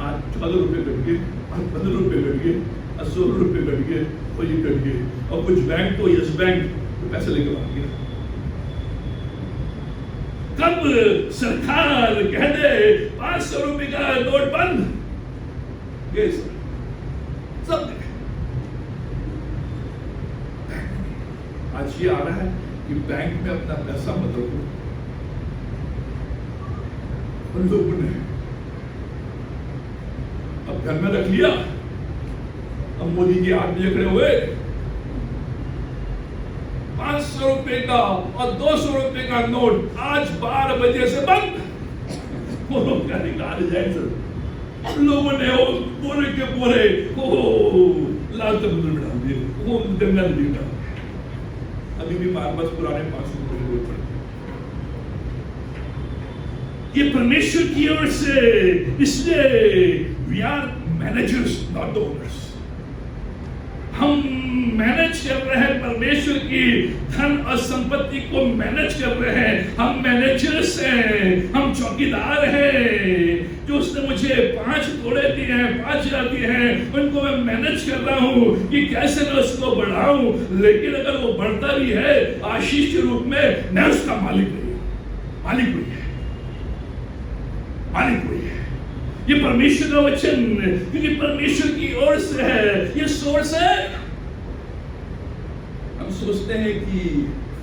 आज 14 रुपए कट गए, आज 15 रुपए कट गए, आज 16 रुपए कट गए, और ये कट गए। और कुछ बैंक तो यस बैंक तो पैसे लेकर भाग गया। कब सरकार कह दे 500 रुपए का नोट बंद, ये सब आज ये आ रहा है कि बैंक में अपना पैसा मत रखो। उन लोगों ने अब घर में रख लिया, अब मोदी जी आदमी खड़े हुए 500 रुपए का और 200 रुपए का नोट आज 12 बजे से बंद। वो लोग क्या निकाल जाए सर, लोगों ने वो बोरे के बोरे लाल समुद्र में डाल दिए, वो गंगा नदी में डाल। अभी भी बस पुराने 500 रुपए पड़े। ये परमेश्वर की ओर से, इसलिए we are managers not the owners. हम मैनेज कर रहे हैं परमेश्वर की धन और संपत्ति को मैनेज कर रहे हैं। हम मैनेजर्स हैं, हम चौकीदार हैं। जो उसने मुझे 5 घोड़े दिए हैं, 5,000 दिए हैं, उनको मैं मैनेज कर रहा हूं कि कैसे मैं उसको बढ़ाऊं। लेकिन अगर वो बढ़ता भी है आशीष के रूप में, मैं उसका मालिक नहीं हूं। मालिक कोई है, मालिक कोई है। ये परमेश्वर का वचन, क्योंकि परमेश्वर की ओर से है, ये सोर्स है। हम सोचते हैं कि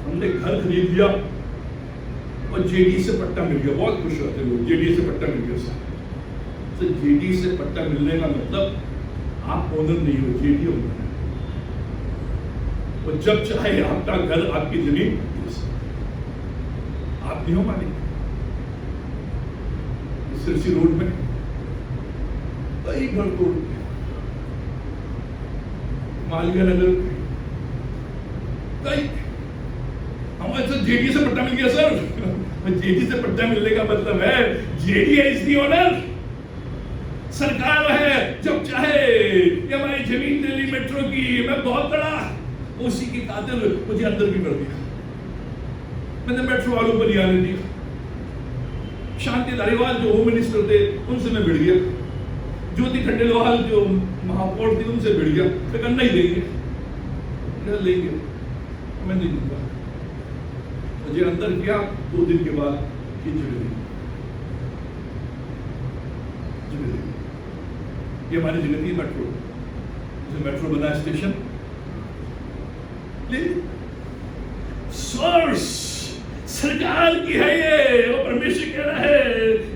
हमने घर खरीद लिया और जेडी से पट्टा मिल गया, बहुत खुश होते लोग, जेडी से पट्टा मिल गया सर। तो जेडी से पट्टा मिलने का मतलब आप ओनर नहीं हो, जेडी ओनर है। और जब चाहे आपका घर, आपकी जमीन, आप नहीं हो मालिक। सिरसी रोड में कई घर तोड़ मालवीय नगर हमारे सर जेडी से पट्टा मिल गया सर। जेडी से पट्टा मिलने का मतलब है जेडी इज दी ओनर, सरकार है, जब चाहे ये हमारी जमीन दिल्ली मेट्रो की मैं बहुत बड़ा, उसी की खातिर मुझे अंदर भी कर दिया। मैंने मेट्रो वालों पर आने दिया। शांति धारीवाल जो होम मिनिस्टर थे उनसे मैं भिड़ गया। ज्योति खंडेलवाल जो महापौर थी उनसे भिड़ गया। मैं करना ही लेंगे, मैं नहीं दूंगा। मुझे अंदर किया, 2 दिन के बाद ये ये हमारी जगह थी मेट्रो, मेट्रो बना स्टेशन। सोर्स सरकार की है ये, वो परमेश्वर कह रहा है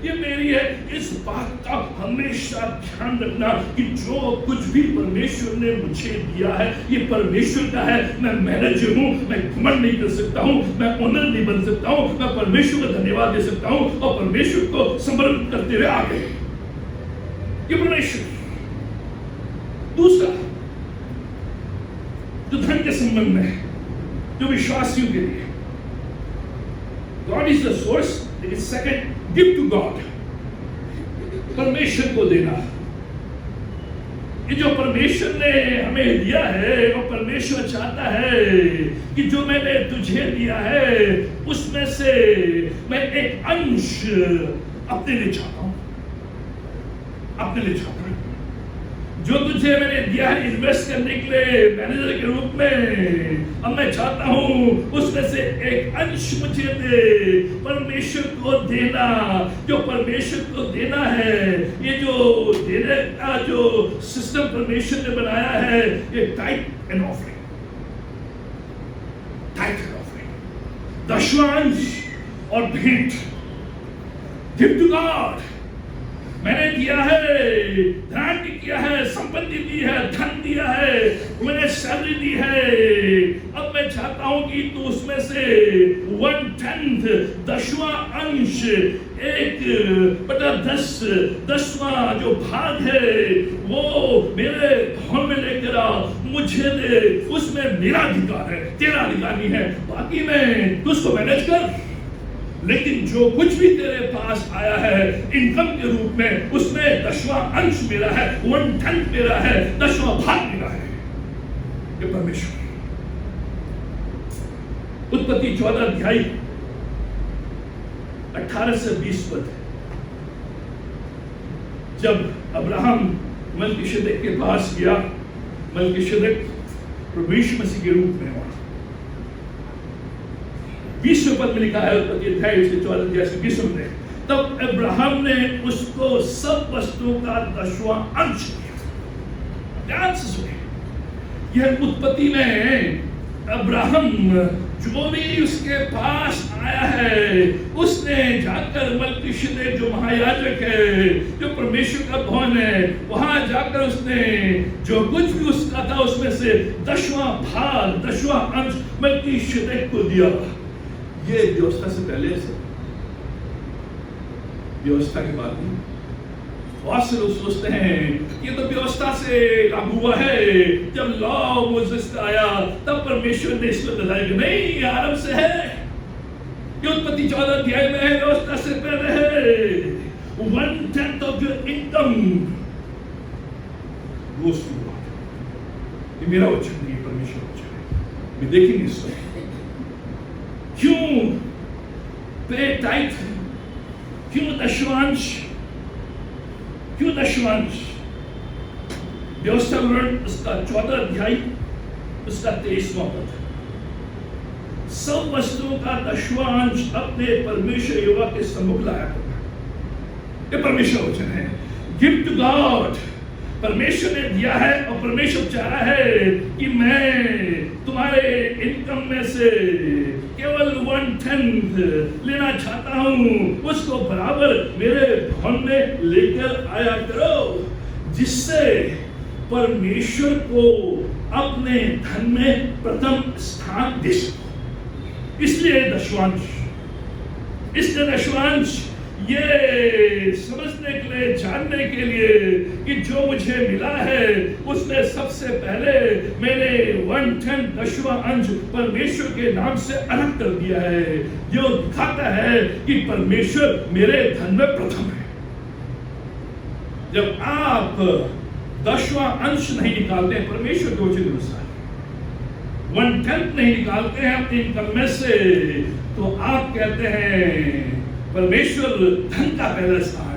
ये मेरी है। इस बात का हमेशा ध्यान रखना कि जो कुछ भी परमेश्वर ने मुझे दिया है ये परमेश्वर का है। मैं मैनेजर हूँ, मैं घमंड नहीं कर सकता हूँ, मैं ओनर नहीं बन सकता हूँ, मैं परमेश्वर को धन्यवाद दे सकता हूँ और परमेश्वर को समर्पित करते हुए आगे ये परमेश्वर। दूसरा जो धन के संबंध में, जो विश्वासियों के लिए God is the source, लेकिन second, give to God, परमेश्वर को देना। ये जो परमेश्वर ने हमें दिया है वो परमेश्वर चाहता है कि जो मैंने तुझे दिया है उसमें से मैं एक अंश अपने लिए चाहता हूं, अपने लिए चाहता हूं। जो तुझे मैंने दिया है इन्वेस्ट करने के लिए मैनेजर के रूप में, अब मैं चाहता हूं उसमें से एक अंश मुझे दे, परमेश्वर को देना। जो परमेश्वर को देना है, ये जो देने का जो सिस्टम परमेश्वर ने बनाया है, ये tithe and offering, tithe and offering, दशवांश और भेंट। Give to God. मैंने दिया है, ध्यान किया है, संपत्ति दी है, धन दिया है, मैंने सैलरी दी है। अब मैं चाहता हूं कि तू उसमें से 1/10 10वां अंश, 1/10 10वां जो भाग है वो मेरे धन में लेकर आ, मुझे दे। उसमें मेरा अधिकार है, तेरा अधिकार नहीं है। बाकी में तू उसको मैनेज कर, लेकिन जो कुछ भी तेरे पास आया है इनकम के रूप में, उसमें 10वां अंश मेरा है, 1/10 मेरा है, 10वां भाग मेरा है। ये परमेश्वर। उत्पत्ति 14 अध्याय 18 से 20 पद। जब अब्राहम मलकीशेदेक के पास गया, मलकीशेदेक प्रभु यीशु मसीह के रूप में हुआ। 20वें पद में लिखा है, उत्पत्ति अध्याय 14 अध्याय से 20 में, तब अब्राहम ने उसको सब वस्तुओं का 10वां अंश दिया। ध्यान से सुने, यह उत्पत्ति में अब्राहम जो भी उसके पास आया है उसने जाकर मलकीशेदेक जो महायाजक है, जो परमेश्वर का भवन है, वहां जाकर उसने जो कुछ भी उसका था उसमें से 10वां भाग, 10वां अंश मलकीशेदेक को दिया। ये व्यवस्था से पहले से, व्यवस्था की बात नहीं। बहुत से लोग सोचते हैं ये तो व्यवस्था से लागू हुआ है, जब लॉ मोसेस का आया तब परमेश्वर ने इसको बताया कि नहीं, आरंभ से है। ये उत्पत्ति 14 अध्याय में है, व्यवस्था से पहले है। 1/10 of your income goes to God. ये मेरा वचन नहीं, परमेश्वर वचन है। मैं देखेंगे इसको। क्यों पे टाइट, क्यों दशवांश, क्यों दशवांश? व्यवस्था विवरण उसका 14 अध्याय उसका 23वां पद। सब वस्तुओं का 10वां अंश अपने परमेश्वर यहोवा के सम्मुख लाया करना। ये परमेश्वर वचन है। Give to God. परमेश्वर ने दिया है और परमेश्वर चाह रहा है कि मैं तुम्हारे इनकम में से केवल 1/10 लेना चाहता हूं, उसको बराबर मेरे धन में लेकर आया करो, जिससे परमेश्वर को अपने धन में प्रथम स्थान दे सको। इसलिए दशवांश, इसलिए दशवांश ये समझने के लिए, जानने के लिए कि जो मुझे मिला है उसमें सबसे पहले मैंने 1/10 दशवां अंश परमेश्वर के नाम से अलग कर दिया है, जो दिखाता है कि परमेश्वर मेरे धन में प्रथम है। जब आप 10वां अंश नहीं निकालते हैं परमेश्वर के वचन अनुसार, 1/10 नहीं निकालते हैं अपनी इनकम में से, तो आप कहते हैं परमेश्वर धन का पहला स्थान,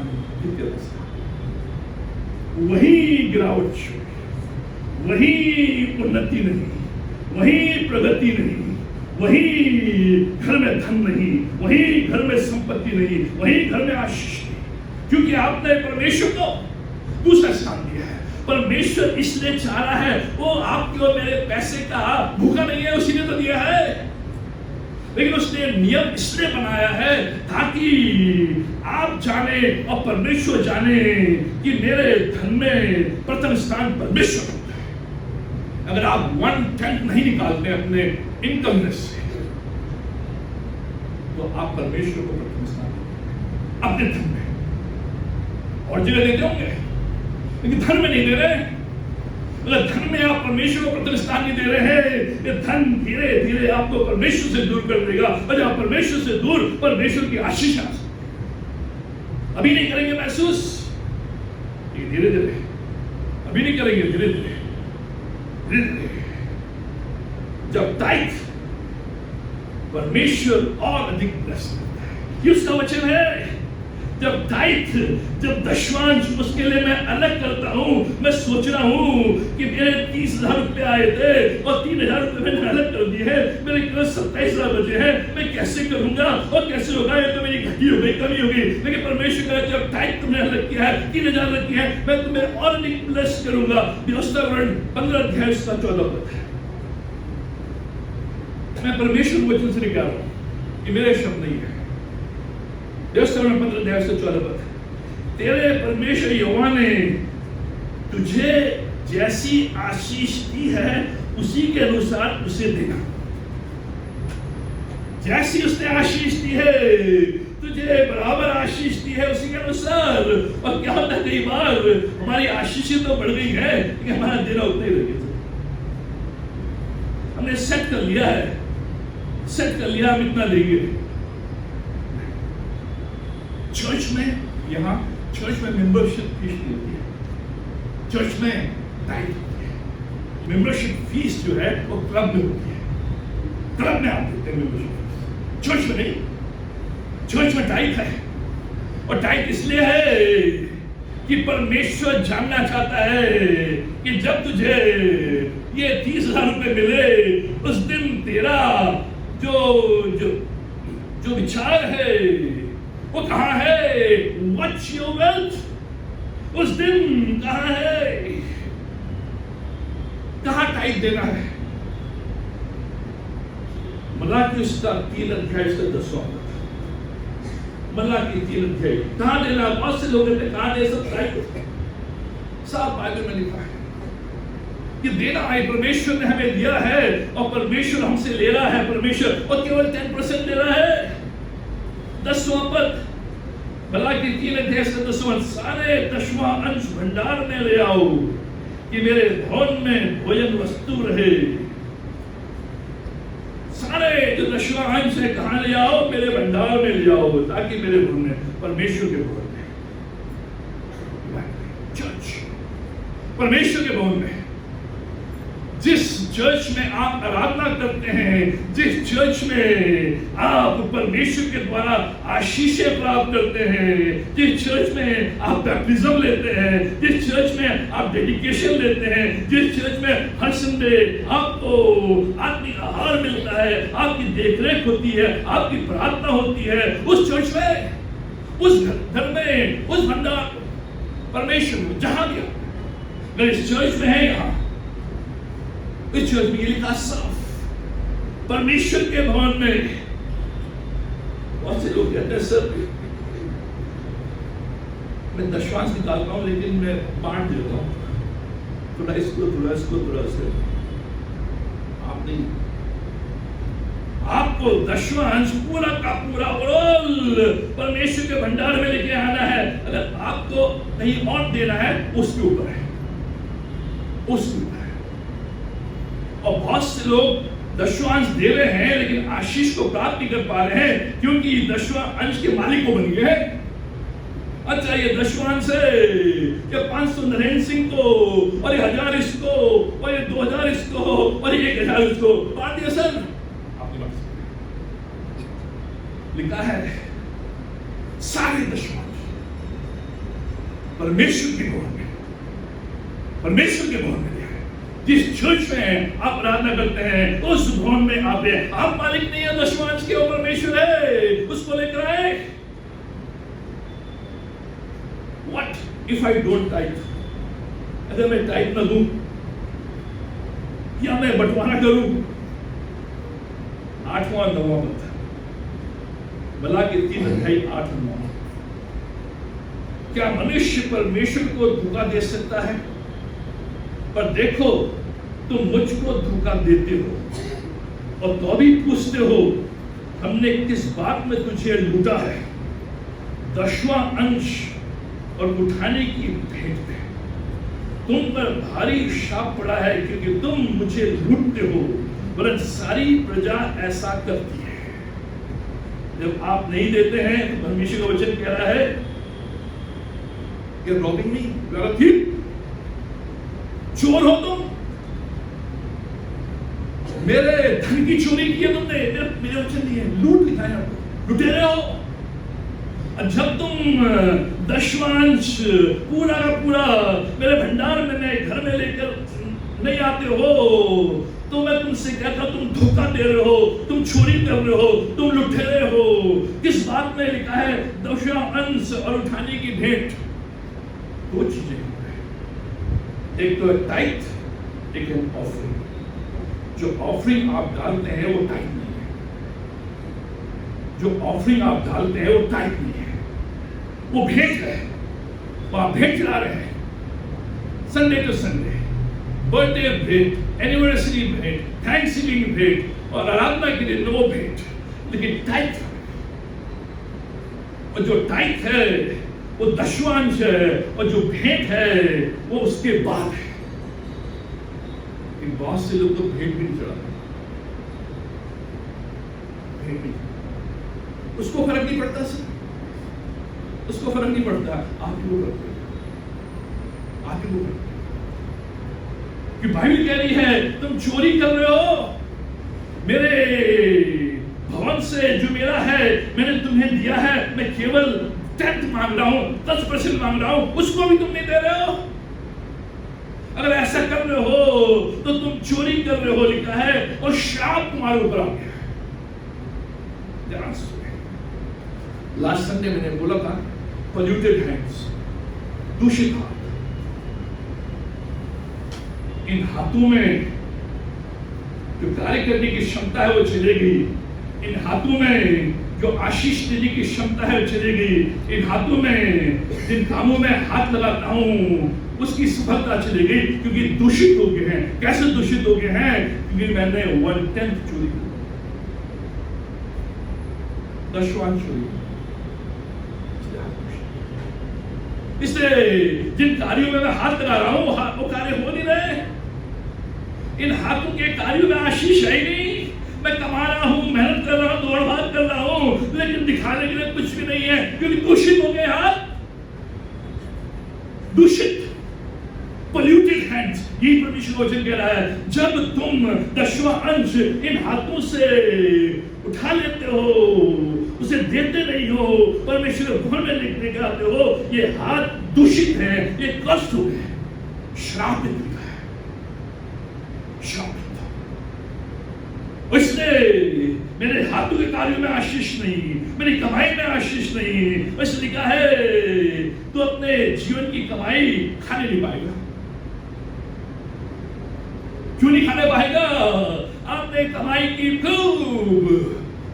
वही गिरावट, वही उन्नति नहीं, वही प्रगति नहीं, वही घर में धन नहीं, वही घर में संपत्ति नहीं, वही घर में आशीष नहीं, क्योंकि आपने परमेश्वर को दूसरा स्थान दिया है। परमेश्वर इसलिए चाह रहा है, वो आपके और मेरे पैसे का भूखा नहीं है, उसी ने तो दिया है, लेकिन उसने नियम इसलिए बनाया है ताकि आप जाने और परमेश्वर जाने कि मेरे धन में प्रथम स्थान परमेश्वर होता है। अगर आप 1/10 नहीं निकालते अपने इनकम में से, तो आप परमेश्वर को प्रथम स्थान अपने धन में, और जगह देते होंगे लेकिन धन में नहीं दे रहे। अगर धन में आप परमेश्वर को प्रथम स्थान नहीं दे रहे हैं, ये धन धीरे धीरे आपको परमेश्वर से दूर कर देगा, और जब परमेश्वर से दूर परमेश्वर की आशीष आ सकती, अभी नहीं करेंगे महसूस, ये धीरे धीरे, अभी नहीं करेंगे, धीरे धीरे धीरे धीरे, जब टाइट परमेश्वर और अधिक ब्लेस करता है। ये उसका वचन है। जब टाइट, जब दशवांश, उसके लिए मैं अलग करता हूं। मैं सोच रहा हूं कि मेरे 30,000 रुपए आए थे और 3,000 रुपए मैंने अलग कर दिए हैं, मेरे केवल 27,000 बचे हैं, मैं कैसे करूंगा और कैसे होगा, ये तो मेरी घटी हो गई, कमी हो गई। लेकिन परमेश्वर का जब टाइट तुमने अलग किया है, 3,000 अलग किया है, मैं तुम्हें और अधिक ब्लेस करूंगा। व्यवस्था 15 अध्याय 14 पद। मैं परमेश्वर को वचन से निकाल रहा हूं, ये मेरे शब्द नहीं है। व्यवस्था 15 अध्याय 14 पद। तेरे परमेश्वर यहोवा ने तुझे जैसी आशीष दी है उसी के अनुसार उसे देना। जैसी उसने आशीष दी है तुझे बराबर आशीष दी है उसी के अनुसार। और क्या होता है, कई बार हमारी आशीषें तो बढ़ गई है लेकिन हमारा देना उतना ही रह गया। हमने सेट कर लिया है, सेट कर लिया हम इतना देंगे। चर्च में, यहाँ चर्च में मेंबरशिप फीस होती है, चर्च में टाइट होती है। मेंबरशिप फीस जो है वो क्लब में होती है, क्लब में आप देते हैं मेंबरशिप, चर्च में नहीं। चर्च में टाइट है, और टाइट इसलिए है कि परमेश्वर जानना चाहता है कि जब तुझे ये 30,000 रुपए मिले, उस दिन तेरा जो विचार है वो कहाँ है? What's your wealth? उस दिन कहाँ है? कहाँ टाइप देना है? मलाकी उसका 3 अध्याय से 10वां पद। मलाकी 3 अध्याय कहाँ देना? बहुत से लोगों ने कहा दे सब टाइप, साफ बाइबल में लिखा है कि देना है। परमेश्वर ने हमें दिया है और परमेश्वर हमसे ले रहा है। परमेश्वर और केवल 10% ले रहा है। 10वां पद, मलाकी 3 अध्याय से 10वां, सारे 10वां अंश भंडार में ले आओ कि मेरे भवन में भोजन वस्तु रहे। सारे जो 10वां अंश है कहाँ ले आओ? मेरे भंडार में ले आओ, ताकि मेरे भवन में, परमेश्वर के भवन में, चर्च, परमेश्वर के भवन में, जिस चर्च में आप आराधना करते हैं, जिस चर्च में आप परमेश्वर के द्वारा आशीषें प्राप्त करते हैं, जिस चर्च में आप बैप्टिज्म लेते हैं, जिस चर्च में आप डेडिकेशन लेते हैं, जिस चर्च में हर संडे आपको आत्मिक आहार मिलता है, आपकी देखरेख होती है, आपकी प्रार्थना होती है, उस चर्च में, उस घर में, उस भंडार परमेश्वर जहां भी अगर इस चर्च में है, यहाँ इस चर्च में ये लिखा साफ, परमेश्वर के भवन में। बहुत से लोग कहते हैं सर मैं दशवांश निकालता हूं लेकिन मैं बांट देता हूं, थोड़ा इसको थोड़ा इसको थोड़ा से। आप नहीं, आप आपको दसवां अंश पूरा का पूरा परमेश्वर के भंडार में लेके आना है। अगर आपको कहीं और देना है उसके ऊपर है, उसके ऊपर है। और बहुत से लोग दसवां अंश दे रहे हैं लेकिन आशीष को प्राप्त नहीं कर पा रहे हैं, क्योंकि दसवां अंश के मालिक को बन गए हैं। अच्छा, ये दसवां अंश है, ये 500 नरेंद्र सिंह को, और ये 1000 इसको, और ये 2000 इसको, और ये 1000 इसको बांट दिया। सर आपने बात लिखा है सारे दसवां परमेश्वर के भवन में, परमेश्वर के भवन में जिस चर्च में आप आराधना करते हैं उस भवन में आप हैं। आप मालिक नहीं है दसवां अंश के, परमेश्वर है, उसको लेकर आए। What if I don't tithe? अगर मैं टाइप न दूं या मैं बंटवारा करूं, 8वां 9वां मत, भला की 3 अध्याय 8 और 9। क्या मनुष्य परमेश्वर को धोखा दे सकता है? पर देखो, तुम मुझको धोखा देते हो और तो भी पूछते हो हमने किस बात में तुझे लूटा है? दसवां अंश और उठाने की भेंट में तुम पर भारी शाप पड़ा है, क्योंकि तुम मुझे लूटते हो, वरन सारी प्रजा ऐसा करती है। जब आप नहीं देते हैं तो परमेश्वर का वचन कह रहा है कि रॉबिंग नहीं, गलत थी, चोर हो तुम, मेरे धन की चोरी की है तुमने। मेरे वचन नहीं है, लूट लिखा है आपको, लुटेरे हो। जब तुम दसवां अंश पूरा का पूरा मेरे भंडार में, मैं घर में लेकर नहीं आते हो, तो मैं तुमसे कहता तुम धोखा दे रहे हो, तुम चोरी कर रहे हो, तुम लुटेरे हो। किस बात में लिखा है दसवां अंश और उठाने की भेंट? 2 चीजें, एक तो है टाइथ, एक है ऑफरिंग। जो ऑफरिंग आप डालते हैं वो टाइथ नहीं है, जो ऑफरिंग आप डालते हैं वो टाइथ नहीं है, वो भेंट है। वो आप भेंट चला रहे हैं, संडे टू संडे, बर्थडे भेंट, एनिवर्सरी भेंट, थैंक्सगिविंग भेंट और आराधना के दिन वो भेंट, लेकिन टाइथ, और जो टाइथ है वो दसवां अंश है, और जो भेंट है वो उसके बाद है। बहुत से लोग तो भेंट भी नहीं चढ़ाते, भेंट नहीं, उसको फर्क नहीं पड़ता सर, उसको फर्क नहीं पड़ता। आप ही लोग करते हैं, आप ही लोग करते हैं कि बाइबल कह रही है तुम चोरी कर रहे हो, मेरे भवन से जो मेरा है मैंने तुम्हें दिया है, मैं केवल 10th मांग रहा हूं, 10% मांग रहा हूं, उसको भी तुम नहीं दे रहे हो। अगर ऐसा कर रहे हो तो तुम चोरी कर रहे हो, लिखा है, और श्राप तुम्हारे ऊपर आ गया। लास्ट संडे मैंने बोला था पोल्यूटेड हैंड्स, दूषित हाथ। इन हाथों में जो कार्य करने की क्षमता है वो चले गई, इन हाथों में जो आशीष देने की क्षमता है चली गई, इन हाथों में जिन कामों में हाथ लगाता हूं उसकी सफलता चली गई, क्योंकि दूषित हो गए हैं। कैसे दूषित हो गए हैं? क्योंकि मैंने 1/10 चोरी की, दसवां चोरी। इसलिए जिन कार्यों में मैं हाथ लगा रहा हूं वो कार्य हो नहीं रहे। इन हाथों के कार्यों में आशीष है ही नहीं। मैं कमा रहा हूं, मेहनत कर रहा हूं, दौड़ भाग कर रहा हूं, लेकिन दिखाने के लिए कुछ भी नहीं है, क्योंकि दूषित हो गए हाथ, दूषित, पोल्यूटेड हैंड्स। यही परमेश्वर वचन कह रहा है, जब तुम दसवां अंश इन हाथों से उठा लेते हो, उसे देते नहीं हो, परमेश्वर भवन में लिखने के आते हो, ये हाथ दूषित है, ये कष्ट हो गए, श्रापित लिखा है, श्रापित। इसलिए मेरे हाथों के कार्यों में आशीष नहीं, मेरी कमाई में आशीष नहीं। इसलिए लिखा है तो अपने जीवन की कमाई खाने नहीं पाएगा। क्यों नहीं खाने पाएगा? आपने कमाई की खूब,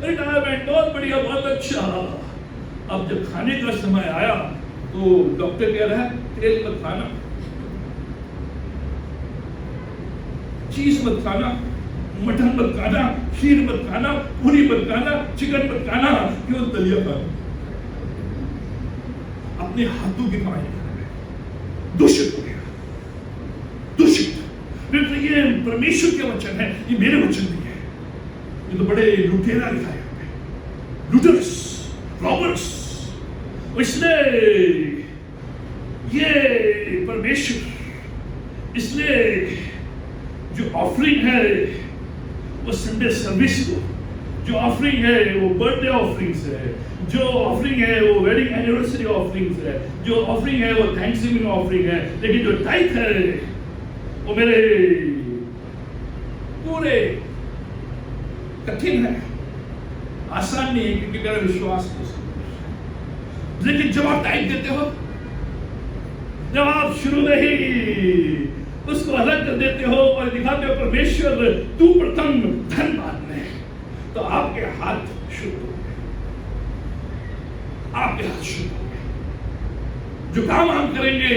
रिटायरमेंट बहुत बढ़िया, बहुत अच्छा, अब जब खाने का समय आया तो डॉक्टर कह रहा है तेल मत खाना, चीज मत खाना, मटन मत खाना, खीर मत खाना, पूरी मत खाना, चिकन मत खाना, क्यों दलिया खाना। अपने हाथों की कमाई दूषित हो गया, दूषित। ये परमेश्वर के वचन है, ये मेरे वचन नहीं है। ये तो बड़े लुटेरा लिखा है, लुटर्स, रॉबर्ट्स। इसलिए ये परमेश्वर, इसलिए जो ऑफरिंग है वो संडे सर्विस को, जो ऑफरिंग है वो बर्थडे ऑफरिंग्स है, जो ऑफरिंग है वो वेडिंग एनिवर्सरी ऑफरिंग्स है, जो ऑफरिंग है वो थैंक्सगिविंग ऑफरिंग है। लेकिन जो टाइथ है वो मेरे पूरे कठिन है, आसान नहीं है, क्योंकि मेरा विश्वास नहीं। लेकिन जब आप टाइथ देते हो, जब आप शुरू में ही उसको अलग कर देते हो और दिखाते हो परमेश्वर तू प्रथम धन बाद में, तो आपके हाथ शुद्ध हो गए, आपके हाथ शुद्ध हो गए। जो काम हम करेंगे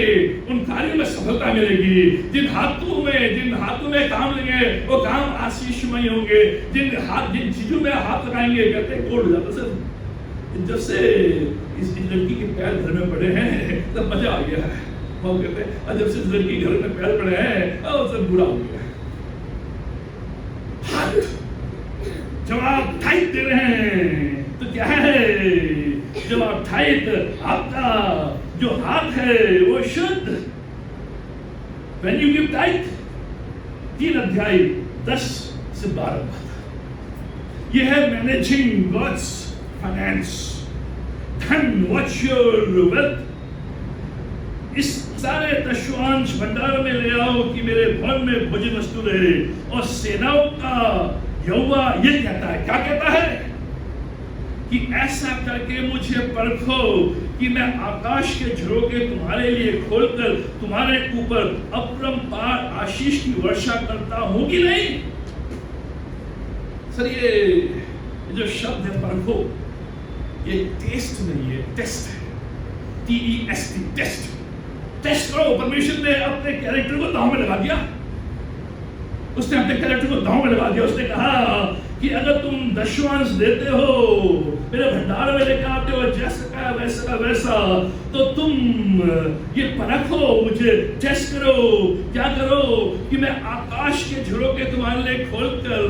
उन कार्यों में सफलता मिलेगी। जिन हाथों में काम लेंगे वो काम आशीषमय होंगे। जिन चीजों में हाथ लगाएंगे, कहते हैं कोड हो जाता सर। जब से इस लड़की के पैर घर में पड़े हैं तब मजा आ गया है, वो कहते हैं। और जब से इस लड़की घर में पैर पड़े हैं और सब बुरा हो गया। हाथ जब आप टाइट दे रहे हैं तो क्या है, जब आप टाइट, आपका जो हाथ है वो शुद्ध। When you give tithe, 3 अध्याय 10 से 12 बात, ये है मैनेजिंग God's फाइनेंस, धन, what's your wealth। इस सारे दशवांश भंडार में ले आओ कि मेरे भवन में भोजन वस्तु रहे। और सेनाओं का यहोवा ये कहता है, क्या कहता है कि ऐसा करके मुझे परखो कि मैं आकाश के झरोखे तुम्हारे लिए खोलकर तुम्हारे ऊपर अपरंपार आशीष की वर्षा करता हूं कि नहीं। सर ये जो शब्द है परखो, ये टेस्ट नहीं है, टेस्ट है, TEST, टेस्ट। टेस्ट करो। परमेश्वर ने अपने कैरेक्टर को दांव में लगा दिया, उसने अपने कैरेक्टर को दांव में लगा दिया। उसने कहा कि अगर तुम दशवांश देते हो, मेरे भंडार में लेकर आते हो, जैसा का वैसा, तो तुम ये परखो, मुझे टेस्ट करो। क्या करो कि मैं आकाश के झरोखे तुम्हारे लिए खोलकर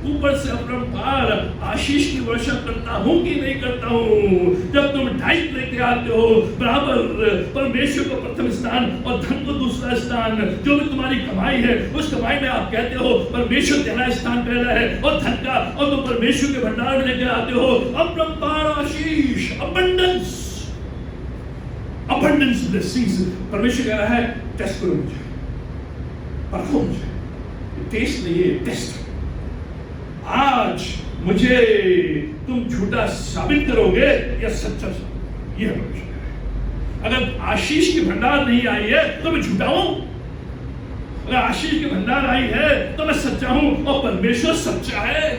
ऊपर से अपरंपार आशीष की वर्षा करता हूं कि नहीं करता हूं। जब तुम टाइप लेके आते हो, बराबर परमेश्वर को प्रथम स्थान और धन को दूसरा स्थान, जो भी तुम्हारी कमाई है उस कमाई में आप कहते हो परमेश्वर तेरा स्थान पहला है और धन का, और तुम परमेश्वर के भंडार में लेकर आते हो अपरंपार आशीष, abundance blessings। परमेश्वर कह रहा है टेस्ट करो मुझे, परखो मुझे। टेस्ट नहीं है, टेस्ट। आज मुझे तुम झूठा साबित करोगे या सच्चा, ये है परमेश्वर। अगर आशीष की भंडार नहीं आई है तो मैं झूठा हूं, अगर आशीष की भंडार आई है तो मैं सच्चा हूं। और परमेश्वर सच्चा है,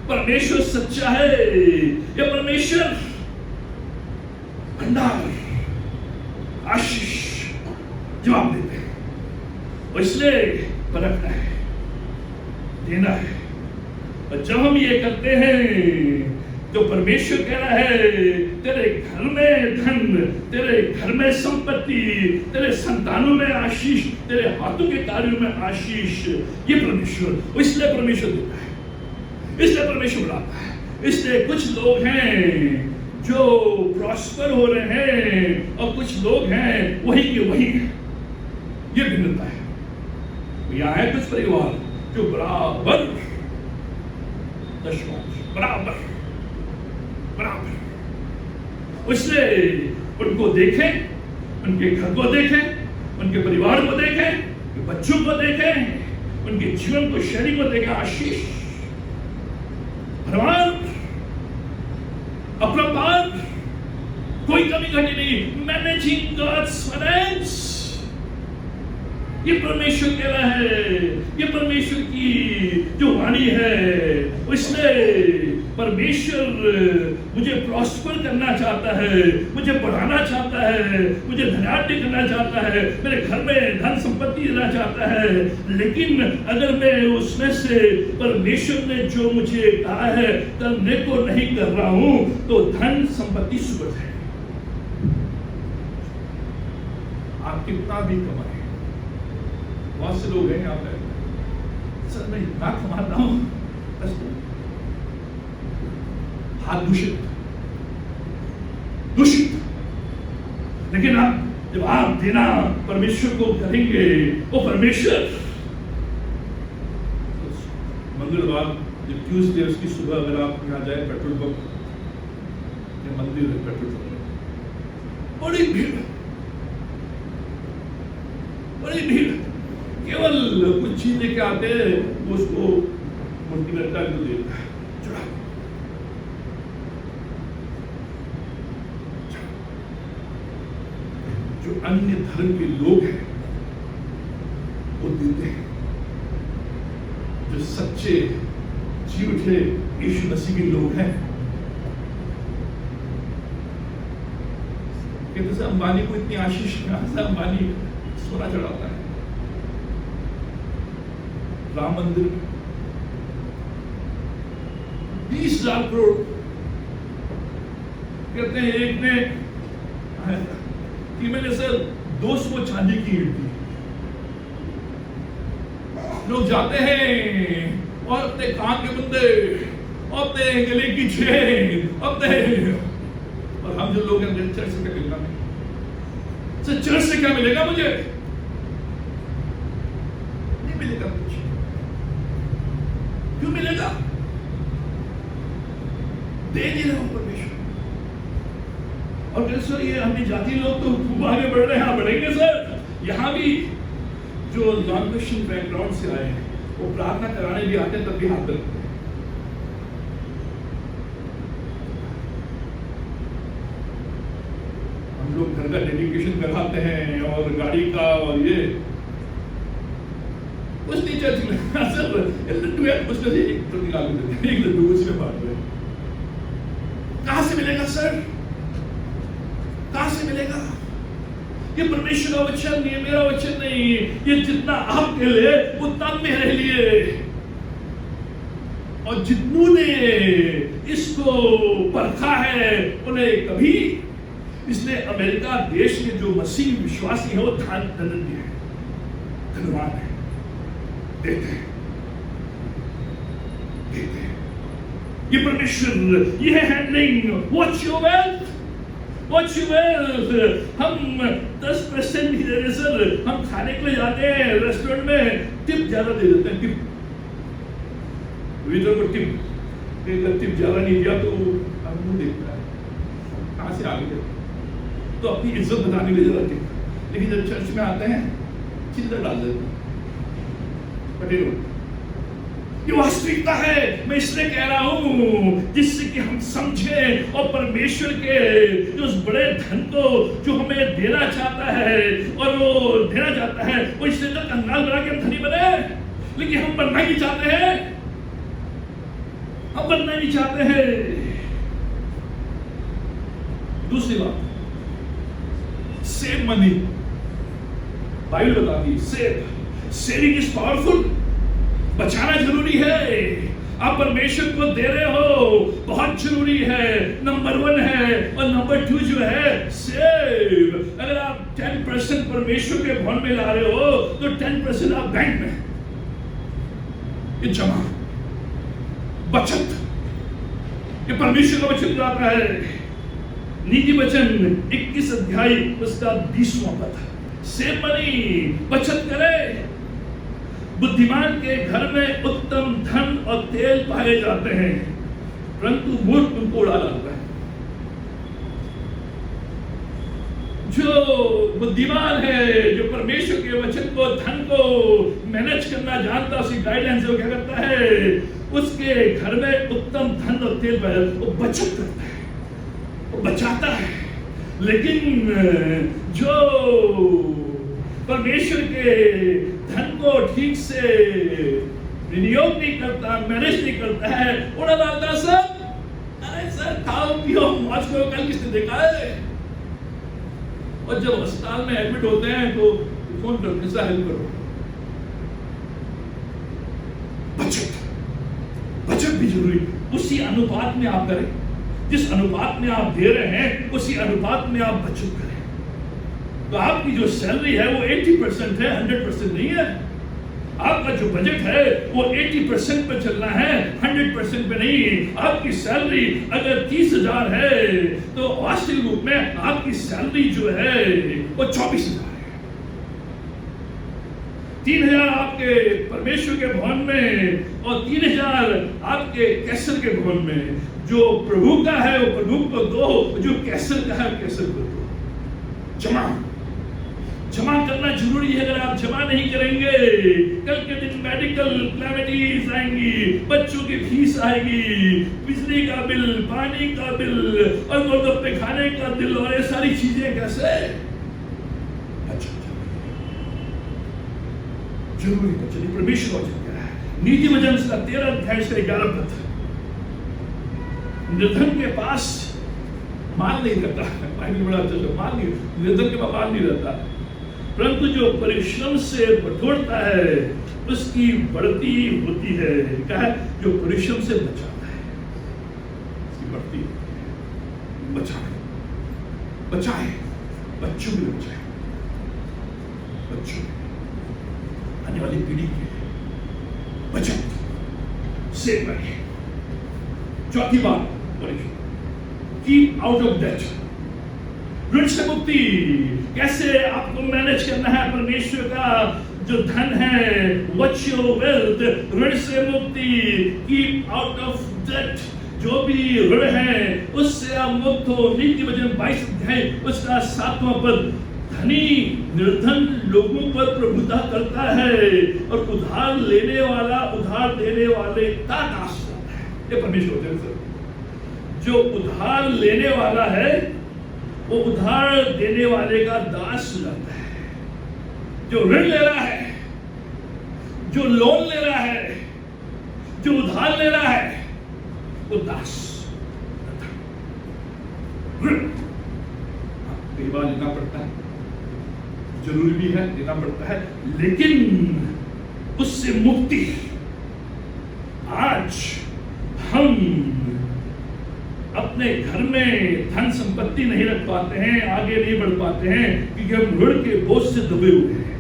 परमेश्वर सच्चा है। ये परमेश्वर भंडार आशीष जवाब देते हैं, और इसलिए परखना है, देना है। और जब हम ये करते हैं तो परमेश्वर कह रहा है तेरे घर में धन, तेरे घर में संपत्ति, तेरे संतानों में आशीष, तेरे हाथों के कार्यों में आशीष। ये परमेश्वर, इसलिए परमेश्वर देता है, इसलिए परमेश्वर बुलाता है। इसलिए कुछ लोग हैं जो प्रॉस्पर हो रहे हैं और कुछ लोग हैं वही के वही हैं। ये भिन्नता है। यहाँ है कुछ परिवार जो बराबर दशवांश, बराबर, इसलिए उनको देखें, उनके घर को देखें, उनके परिवार को देखें, उनके बच्चों को देखें, उनके जीवन को, शरीर को देखें। आशीष, भगवान, अपरंपार, कोई कमी घटी नहीं। मैनेजिंग गॉड्स फाइनेंस, ये परमेश्वर कह रहा है, ये परमेश्वर की जो वाणी है, इसलिए परमेश्वर मुझे प्रॉस्पर करना चाहता है, मुझे बढ़ाना चाहता है, मुझे धनाढ्य करना चाहता है, मेरे घर में धन संपत्ति देना चाहता है। लेकिन अगर मैं उसमें से परमेश्वर ने जो मुझे कहा है करने को नहीं कर रहा हूं, तो धन संपत्ति सुगत है। आप कितना भी कमाए, बहुत से लोग हैं यहाँ पे, सर मैं इतना कमाता हूं, हाथ दूषित, लेकिन आप जब आप देना परमेश्वर को करेंगे, वो परमेश्वर मंगलवार जब ट्यूसडे उसकी सुबह अगर आप यहाँ जाए पेट्रोल पंप या मंदिर है, पेट्रोल पंप बड़ी भीड़, केवल कुछ चीज लेके आते हैं, उसको मुट्ठी में टांग देता है, चढ़ा जो अन्य धर्म के लोग हैं वो देते हैं, जो सच्चे जी उठे यीशु मसीह के लोग हैं। कहते से अंबानी को इतनी आशीष से अंबानी सोना चढ़ाता है राम मंदिर में 20,000 करोड़। कहते हैं एक ने कि मैंने सर 200 चांदी की ईंट दी। लोग जाते हैं और अपने कान के बंदे, अपने गले की चेन, अपने, और हम जो लोग हैं चर्च से क्या मिलना है, चर्च से क्या मिलेगा मुझे? नहीं मिलेगा कुछ। क्यों मिलेगा? दे नहीं रहा हूं परमेश्वर। और कहते सर ये अन्य जाति लोग तो खूब आगे बढ़ रहे हैं, हाँ बढ़ेंगे सर। यहाँ भी जो नॉन क्रिश्चियन बैकग्राउंड से आए हैं वो प्रार्थना कराने भी आते हैं, तब भी हाथ रखते हैं। हम लोग घर का डेडिकेशन कराते हैं और गाड़ी का और ये कुछ नहीं चर्च में सर लड्डू है, कुछ नहीं, एक तो निकाल देते हैं, एक लड्डू उसमें बांट रहे। कहां से मिलेगा सर? कहां से मिलेगा? ये परमेश्वर का वचन, ये मेरा वचन नहीं, ये जितना आपके लिए उतना मेरे लिए। और जितनों ने इसको परखा है उन्हें कभी, इसलिए अमेरिका देश के जो मसीह विश्वासी है वो धनवान है, धनवान है, देते हैं। ये परमेश्वर, ये है handling. Watch your wealth, watch your wealth. हम 10% नहीं दे रहे सर, हम खाने के लिए जाते हैं रेस्टोरेंट में, टिप ज्यादा दे देते हैं। टिप वेटर को टिप ज्यादा नहीं दिया तो हम देखता है कहां से आगे, तो अपनी इज्जत बताने के लिए जरा टिप। लेकिन जब चर्च में आते हैं चिल्लर डाल देते हैं। ये वास्तविकता है, मैं इसलिए कह रहा हूं जिससे कि हम समझे और परमेश्वर के जो उस बड़े धन को जो हमें देना चाहता है और वो देना चाहता है, वो इसलिए तो कंगाल बना के हम धनी बने, लेकिन हम बनना ही चाहते हैं, हम बनना ही चाहते हैं। दूसरी बात, सेव मनी, बाइबल बताती है सेविंग इज पावरफुल। बचाना जरूरी है। आप परमेश्वर को दे रहे हो, बहुत जरूरी है, नंबर 1 है। और नंबर 2 जो है सेव। अगर आप 10% परमेश्वर के भवन में ला रहे हो तो 10% आप बैंक में, ये जमा, बचत, ये परमेश्वर का वचन आता है। नीति वचन 21 अध्याय उसका 20वां पद, सेव मनी, बचत करे। बुद्धिमान के घर में उत्तम धन और तेल पाए जाते हैं, परंतु मूर्ख उनको उड़ा लाता है। जो बुद्धिमान है, जो परमेश्वर के वचन को, धन को मैनेज करना जानता, उसकी गाइडेंस वो क्या करता है, उसके घर में उत्तम धन और तेल पाए, वो बचत करता है, वो बचाता है। लेकिन जो परमेश्वर के धन को ठीक से विनियोग नहीं करता, मैनेज नहीं करता है, उड़ा डालता सब। अरे सर खाओ पियो मौज करो, कल किसने देखा है? और जब अस्पताल में एडमिट होते हैं तो फोन करो, कैसा हेल्प करो। बचत भी जरूरी, उसी अनुपात में आप करें, जिस अनुपात में आप दे रहे हैं उसी अनुपात में आप बचत करें। तो आपकी जो सैलरी है वो 80% है, 100% नहीं है। आपका जो बजट है वो 80% पे चलना है, 100% पे नहीं। आपकी सैलरी अगर 30,000 है तो वास्तविक रूप में आपकी सैलरी जो है वो 24,000 है। 3,000 आपके परमेश्वर के भवन में और 3,000 आपके कैसर के भवन में। जो प्रभु का है वो प्रभु को दो, जो कैसर का है कैसर को दो। जमा करना जरूरी है। अगर आप जमा नहीं करेंगे, कल के दिन मेडिकल क्लैमिटीज आएंगी, बच्चों की फीस आएगी, बिजली का बिल, पानी का बिल और गोलगप्पे खाने का बिल और ये सारी चीजें कैसे? जरूरी बच्चे परमेश्वर वचन है। नीति वचन उसका 13 अध्याय से 11 पद। निर्धन के पास माल नहीं रहता, बड़ा अच्छा माल नहीं, निर्धन के पास माल नहीं रहता, परंतु जो परिश्रम से बटोरता है उसकी बढ़ती होती है। क्या है? जो परिश्रम से बचाता है उसकी बढ़ती बचाए, बच्चों भी बचाए, बच्चों आने वाली पीढ़ी के बचत से बढ़े। चौथी बात, कीप आउट ऑफ डेट, ऋण से मुक्ति। कैसे आपको मैनेज करना है परमेश्वर का जो धन है, व्हाट्स योर वेल्थ, ऋण से मुक्ति। कीप आउट ऑफ डेट, जो भी ऋण है उससे आप मुक्त हो। नीति वचन 22 अध्याय उसका 7वां पद। धनी निर्धन लोगों पर प्रभुता करता है और उधार लेने वाला उधार देने वाले का नाश करता है। ये परमेश्वर वचन है। जो उधार लेने वाला है वो उधार देने वाले का दास लगता है। जो ऋण ले रहा है, जो लोन ले रहा है, जो उधार ले रहा है वो दास ऋण कई बार लेना पड़ता है, जरूरी भी है, लेना पड़ता है, लेकिन उससे मुक्ति। आज हम अपने घर में धन संपत्ति नहीं रख पाते हैं, आगे नहीं बढ़ पाते हैं क्योंकि हम ऋण के बोझ से दबे हुए हैं।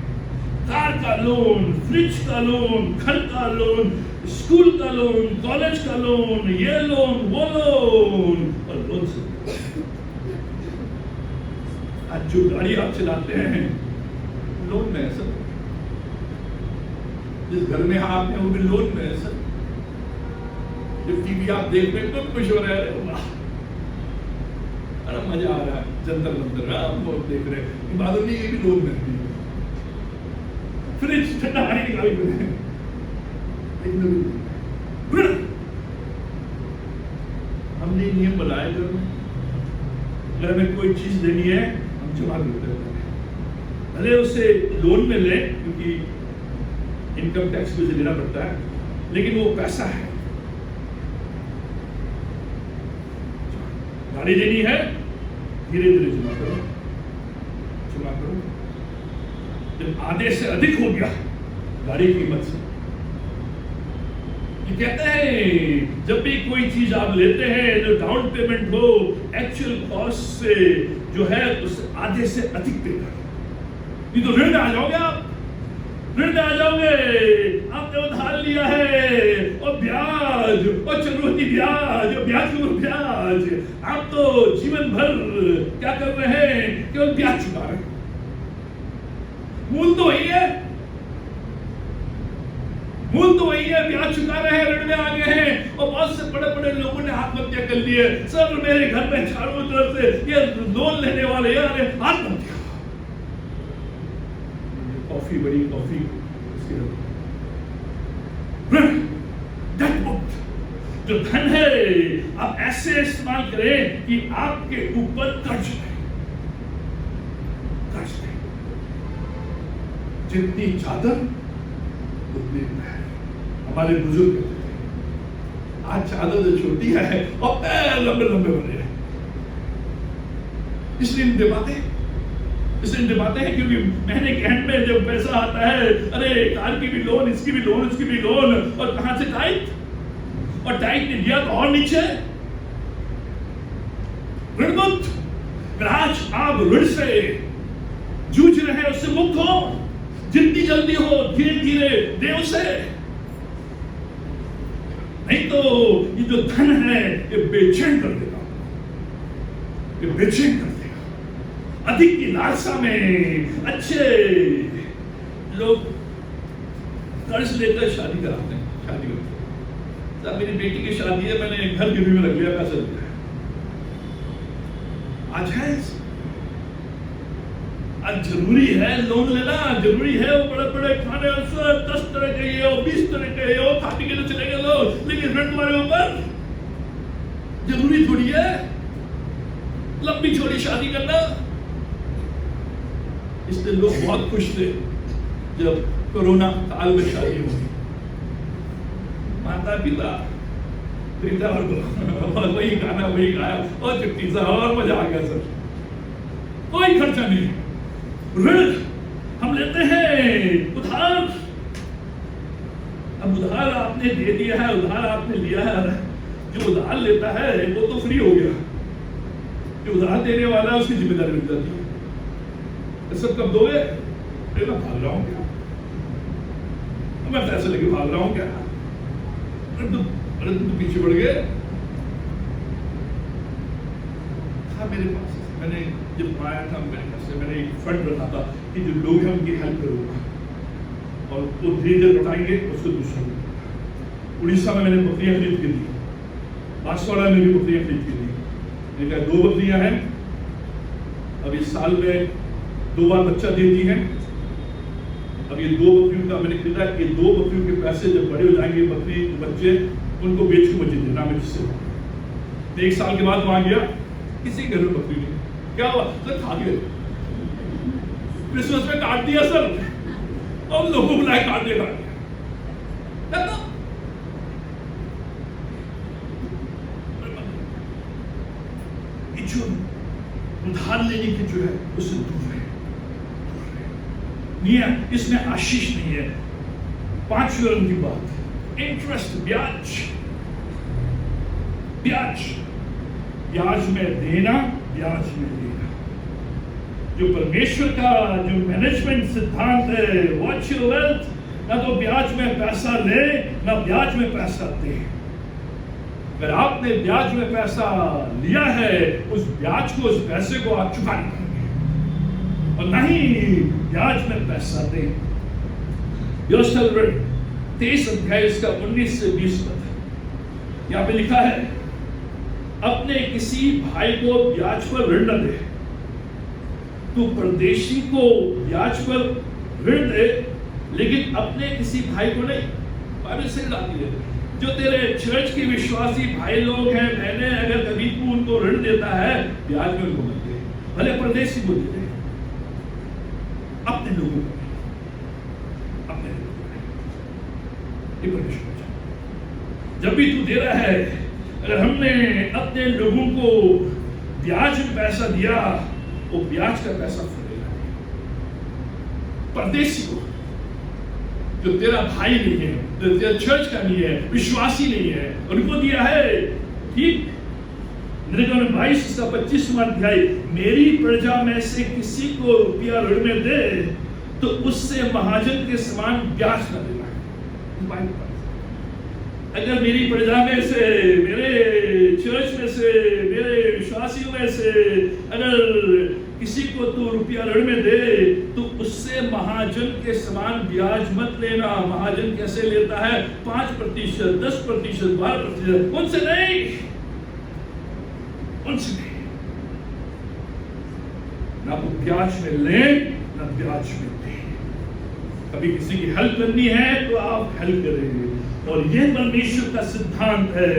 कार का लोन, फ्रिज का लोन, घर का लोन, स्कूल का लोन, कॉलेज का लोन, ये लोन, वो लोन और लोन से। आज जो गाड़ी आप चलाते हैं लोन में है सर, जिस घर में आप हैं वो भी लोन में है सर। जो टीवी आप देख रहे हैं तो खुश हो रहे हैं, अरे मजा आ रहा है, जंतर मंतर आप लोग देख रहे हैं, इबादत नहीं, ये भी लोन में है। फ्रिज ठंडा पानी निकाली मैंने, हमने नियम बनाए घर में, अगर हमें कोई चीज देनी है हम जमा करते हैं, भले उसे लोन में ले क्योंकि इनकम टैक्स भी देना पड़ता है, लेकिन वो पैसा है। गाड़ी देनी है, धीरे धीरे जमा करो, जमा करो। जब आधे से अधिक हो गया गाड़ी की कीमत से, ये कहते हैं जब भी कोई चीज आप लेते हैं जो डाउन पेमेंट हो एक्चुअल कॉस्ट से जो है उससे आधे से अधिक पे करो, नहीं तो ऋण में आ जाओगे आप, ऋण में आ जाओगे। आपने उधार लिया है और ब्याज और चक्रवृद्धि ब्याज और ब्याज के ऊपर ब्याज, आप तो जीवन भर क्या कर रहे हैं, केवल ब्याज चुका रहे हैं। मूल तो वही है, मूल तो वही है, ब्याज चुका रहे हैं, ऋण में आ गए हैं। और बहुत से बड़े बड़े लोगों ने आत्महत्या कर ली है सर, मेरे घर में चारों तरफ से ये लोन लेने वाले यार आत्महत्या। कॉफी बड़ी कॉफी जो धन है आप ऐसे इस्तेमाल करें कि आपके ऊपर कर्ज नहीं, कर्ज नहीं। जितनी चादर उतनी पैर। हमारे बुजुर्ग कहते थे, आज चादर तो छोटी है और पैर लंबे लंबे बने हैं। इसलिए नहीं दे पाते हैं क्योंकि महीने के एंड में जब पैसा आता है, अरे कार की भी लोन, इसकी भी लोन, उसकी भी लोन, और कहां से टाइट, और टाइट ने दिया तो और नीचे ऋण मुक्त। आज आप ऋण से जूझ रहे हैं, उससे मुक्त हो, जितनी जल्दी हो, धीरे धीरे दे उसे। नहीं तो ये जो धन है ये बेचैन कर देगा, ये बेचैन कर देगा। अधिक की लालसा में अच्छे लोग कर्ज लेकर शादी कराते हैं, शादी करते हैं। साहब मेरी बेटी की शादी है, मैंने घर गिरवी में रख लिया, पैसा दिया। आज है, आज जरूरी है लोन लेना, जरूरी है वो बड़े बड़े खाने 10 तरह के ये और 20 तरह के ये और खाने के लिए चले गए लोग, लेकिन ऋण तुम्हारे ऊपर जरूरी थोड़ी है लंबी छोटी शादी करना। इसलिए लोग बहुत खुश थे जब कोरोना काल में शादी हुई। माता पिता और वही गाना वही गाया और चुटकी सा और मजा आ गया सर। कोई खर्चा नहीं, ऋण हम लेते हैं उधार। अब उधार आपने दे दिया है, उधार आपने लिया है, जो उधार लेता है वो तो फ्री हो गया, जो उधार देने वाला है उसकी जिम्मेदारी लग जाती है। सब कब दोगे? मैं भाग रहा हूं क्या, मैं पैसे लेके भाग रहा हूं क्या? अरे तुम तो पीछे बढ़ गए। था मेरे पास, मैंने जब आया था अमेरिका से, मैंने एक फंड रखा था कि जो लोग हैं उनकी हेल्प करूंगा और वो धीरे धीरे बताएंगे उसको दूसरा। उड़ीसा में मैंने बकरियां खरीद के दी, बांसवाड़ा में भी बकरियां खरीद के दी। मैंने कहा 2 बकरियां हैं, अब इस साल में 2 बार बच्चा देती है। अब ये 2 बकरियों का मैंने खरीदा, ये 2 बकरियों के पैसे जब बड़े हो जाएंगे बकरी बच्चे, उनको बेच के मुझे देना मैं जिससे। 1 साल के बाद वहां गया, किसी घर में बकरी नहीं। क्या हुआ सर? खा गए, क्रिसमस में काट दिया सर, और लोगों को बुलाए काट दिया। उधार लेने की जो है उससे दूर है, नहीं है, इसमें आशीष नहीं है। 5वें रंग की बात, इंटरेस्ट, ब्याज। ब्याज में देना, ब्याज में लेना। जो परमेश्वर का जो मैनेजमेंट सिद्धांत है, वॉच योर वेल्थ, ना तो ब्याज में पैसा ले ना ब्याज में पैसा दे। अगर आपने ब्याज में पैसा लिया है, उस ब्याज को, उस पैसे को आप चुका नहीं पाएंगे, और नहीं ब्याज में पैसा दे। योसेल ऋण 23 अध्याय इसका 19 से 20 पद यहां पे लिखा है, अपने किसी भाई को ब्याज पर ऋण न दे। तू परदेशी को ब्याज पर ऋण दे, लेकिन अपने किसी भाई को नहीं। बाइबल से लाती है, जो तेरे चर्च के विश्वासी भाई लोग हैं, बहनें, अगर कभी तू उनको ऋण देता है, ब्याज में उनको मत दे, भले परदेशी को दे, अपने लोगों को, अपने लोगों को। जब भी तू दे रहा है, अगर हमने अपने लोगों को ब्याज में पैसा दिया, वो ब्याज का पैसा फूलेगा। परदेशी को, जो तेरा भाई नहीं है, जो तेरा चर्च का नहीं है, विश्वासी नहीं है, उनको दिया है, ठीक। निर्गमन 22:25वां अध्याय, मेरी प्रजा में से किसी को रुपया ऋण में दे तो उससे महाजन के समान ब्याज न देना। अगर मेरी प्रजा में से, मेरे चर्च में से, मेरे विश्वासियों में से अगर किसी को तू रुपया ऋण में दे तो उससे महाजन के समान ब्याज मत लेना। महाजन कैसे लेता है? 5%, 10%, 12%, उनसे नहीं, उनसे नहीं। ना तो ब्याज में ले, ना ब्याज में दे। कभी किसी की हेल्प करनी है तो आप हेल्प करेंगे। और ये परमेश्वर का सिद्धांत है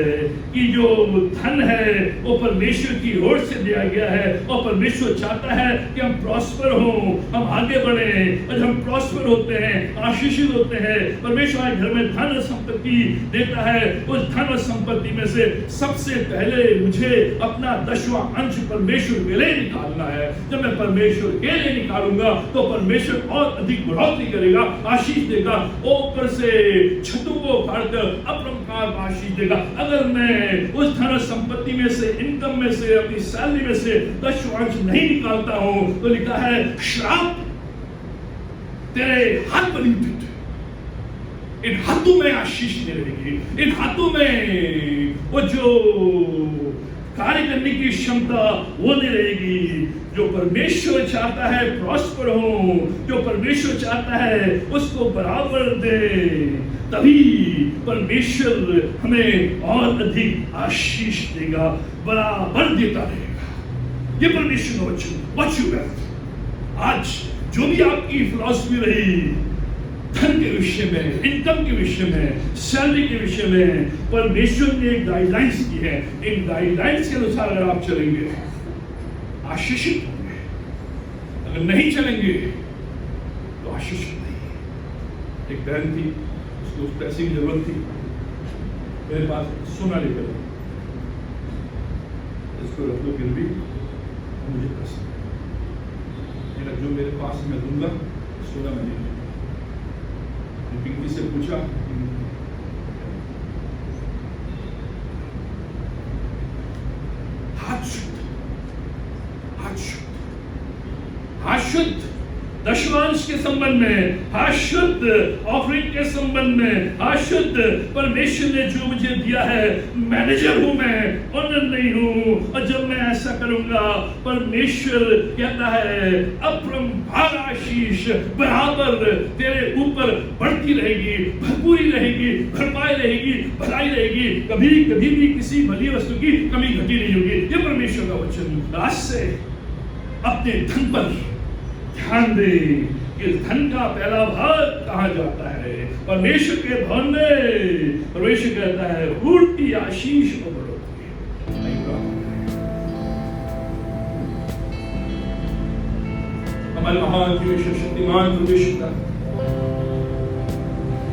कि जो धन है वो परमेश्वर की ओर से दिया गया है, और परमेश्वर चाहता है कि हम प्रॉस्पर हों, हम आगे बढ़ें। और जब हम प्रॉस्पर होते हैं, आशीषित होते हैं, परमेश्वर हमारे घर में धन और संपत्ति देता है। उस धन और संपत्ति में से सबसे पहले मुझे अपना 10वां अंश परमेश्वर के लिए निकालना है। जब मैं परमेश्वर के लिए निकालूंगा तो परमेश्वर और अधिक बढ़ोतरी करेगा, आशीष देगा, ऊपर से छतों को अपरंपार आशीष देगा। अगर मैं उस धन संपत्ति में से, इनकम में से, अपनी सैलरी में से 10वां नहीं निकालता हूं तो लिखा है श्राप तेरे हाथ पर नहीं। इन हाथों में आशीष नहीं रहेगी, इन हाथों में वो जो कार्य करने की क्षमता वो नहीं रहेगी। जो परमेश्वर चाहता है प्रॉस्पर हो, जो परमेश्वर चाहता है उसको बराबर दे, तभी परमेश्वर हमें और अधिक आशीष देगा, बराबर देता रहेगा। ये परमेश्वर का वचन है। आज जो भी आपकी फिलॉसफी रही धन के विषय में, इनकम के विषय में, सैलरी के विषय में, परमेश्वर ने एक गाइडलाइंस की है। इन गाइडलाइंस के अनुसार अगर आप चलेंगे आशीषित होंगे, अगर नहीं चलेंगे तो आशीषित नहीं। एक बहन थी, उसको पैसे की जरूरत थी, मेरे पास सोना लेकर इसको रख लो गिरवी, मुझे पैसा मेरा जो मेरे पास मैं दूंगा, सोना मैं नहीं। पिंकी से पूछा, हाथ शुद्ध दशवांश के संबंध में, हाथ शुद्ध ऑफरिंग के संबंध में, हाथ शुद्ध परमेश्वर ने जो मुझे दिया है, मैनेजर हूं मैं, ऑनर नहीं हूं। और जब मैं ऐसा करूंगा परमेश्वर कहता है अपरंपार आशीष बराबर तेरे ऊपर बढ़ती रहेगी, भरपूरी रहेगी, भरपाई रहेगी, भलाई रहेगी। कभी कभी भी किसी भली वस्तु की कमी घटी नहीं होगी। ये परमेश्वर का वचन। आज से अपने धन पर ध्यान दे कि धन का पहला भाग कहाँ जाता है। परमेश्वर के भवन में परमेश्वर कहता है पूर्ति आशीष और बढ़ोतरी। हमारे महान परमेश्वर शक्तिमान परमेश्वर का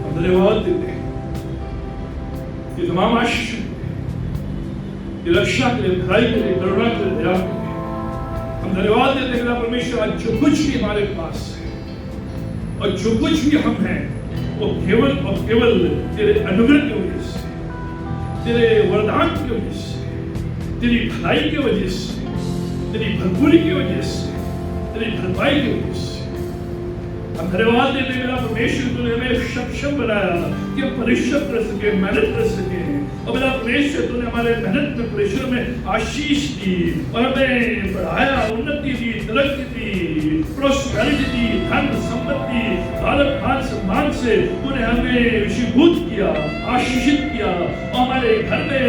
हम धन्यवाद देते हैं कि तमाम आशीष की रक्षा के लिए, भलाई के लिए, करुणा के लिए, दया के लिए हम धन्यवाद देते हैं परमेश्वर। आज जो कुछ भी हमारे पास है और जो कुछ भी हम हैं वो केवल और केवल तेरे अनुग्रह की वजह से, तेरे वरदान की वजह से, तेरी भलाई की वजह से, तेरी भरपूरी की वजह से, तेरी भरपाई की वजह से हम धन्यवाद देते हैं परमेश्वर। तूने हमें सक्षम बनाया कि हम परिश्रम कर सके, मेहनत कर सके। और मेरा परमेश्वर तूने हमारे मेहनत में, परिश्रम में आशीष दी और हमें बढ़ाया, उन्नति दी, तरक्की दी, प्रोस्पेरिटी दी, धन संपत्ति, दौलत, मान सम्मान से तूने हमें विषीभूत किया, आशीषित किया और हमारे घर में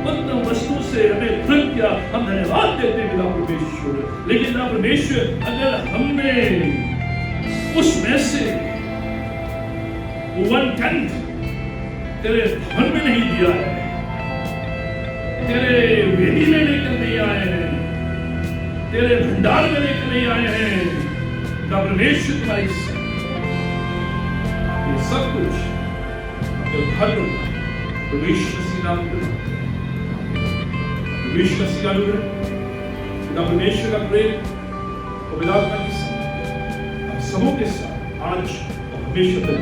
उत्तम वस्तु से हमें तृप्त किया। हम धन्यवाद देते हैं मेरा परमेश्वर। लेकिन मेरा परमेश्वर अगर हमने उसमें से 1/10 तेरे धन में नहीं दिया है, तेरे वेदी में लेकर नहीं आए हैं, तेरे भंडार में लेकर नहीं आए हैं, परमेश्वर तुम्हारी ये सब कुछ धन परमेश्वर मसीह नाम पर, परमेश्वर मसीह का अनुग्रह, परमेश्वर का प्रेम और पिता का सबों के साथ आज और हमेशा तक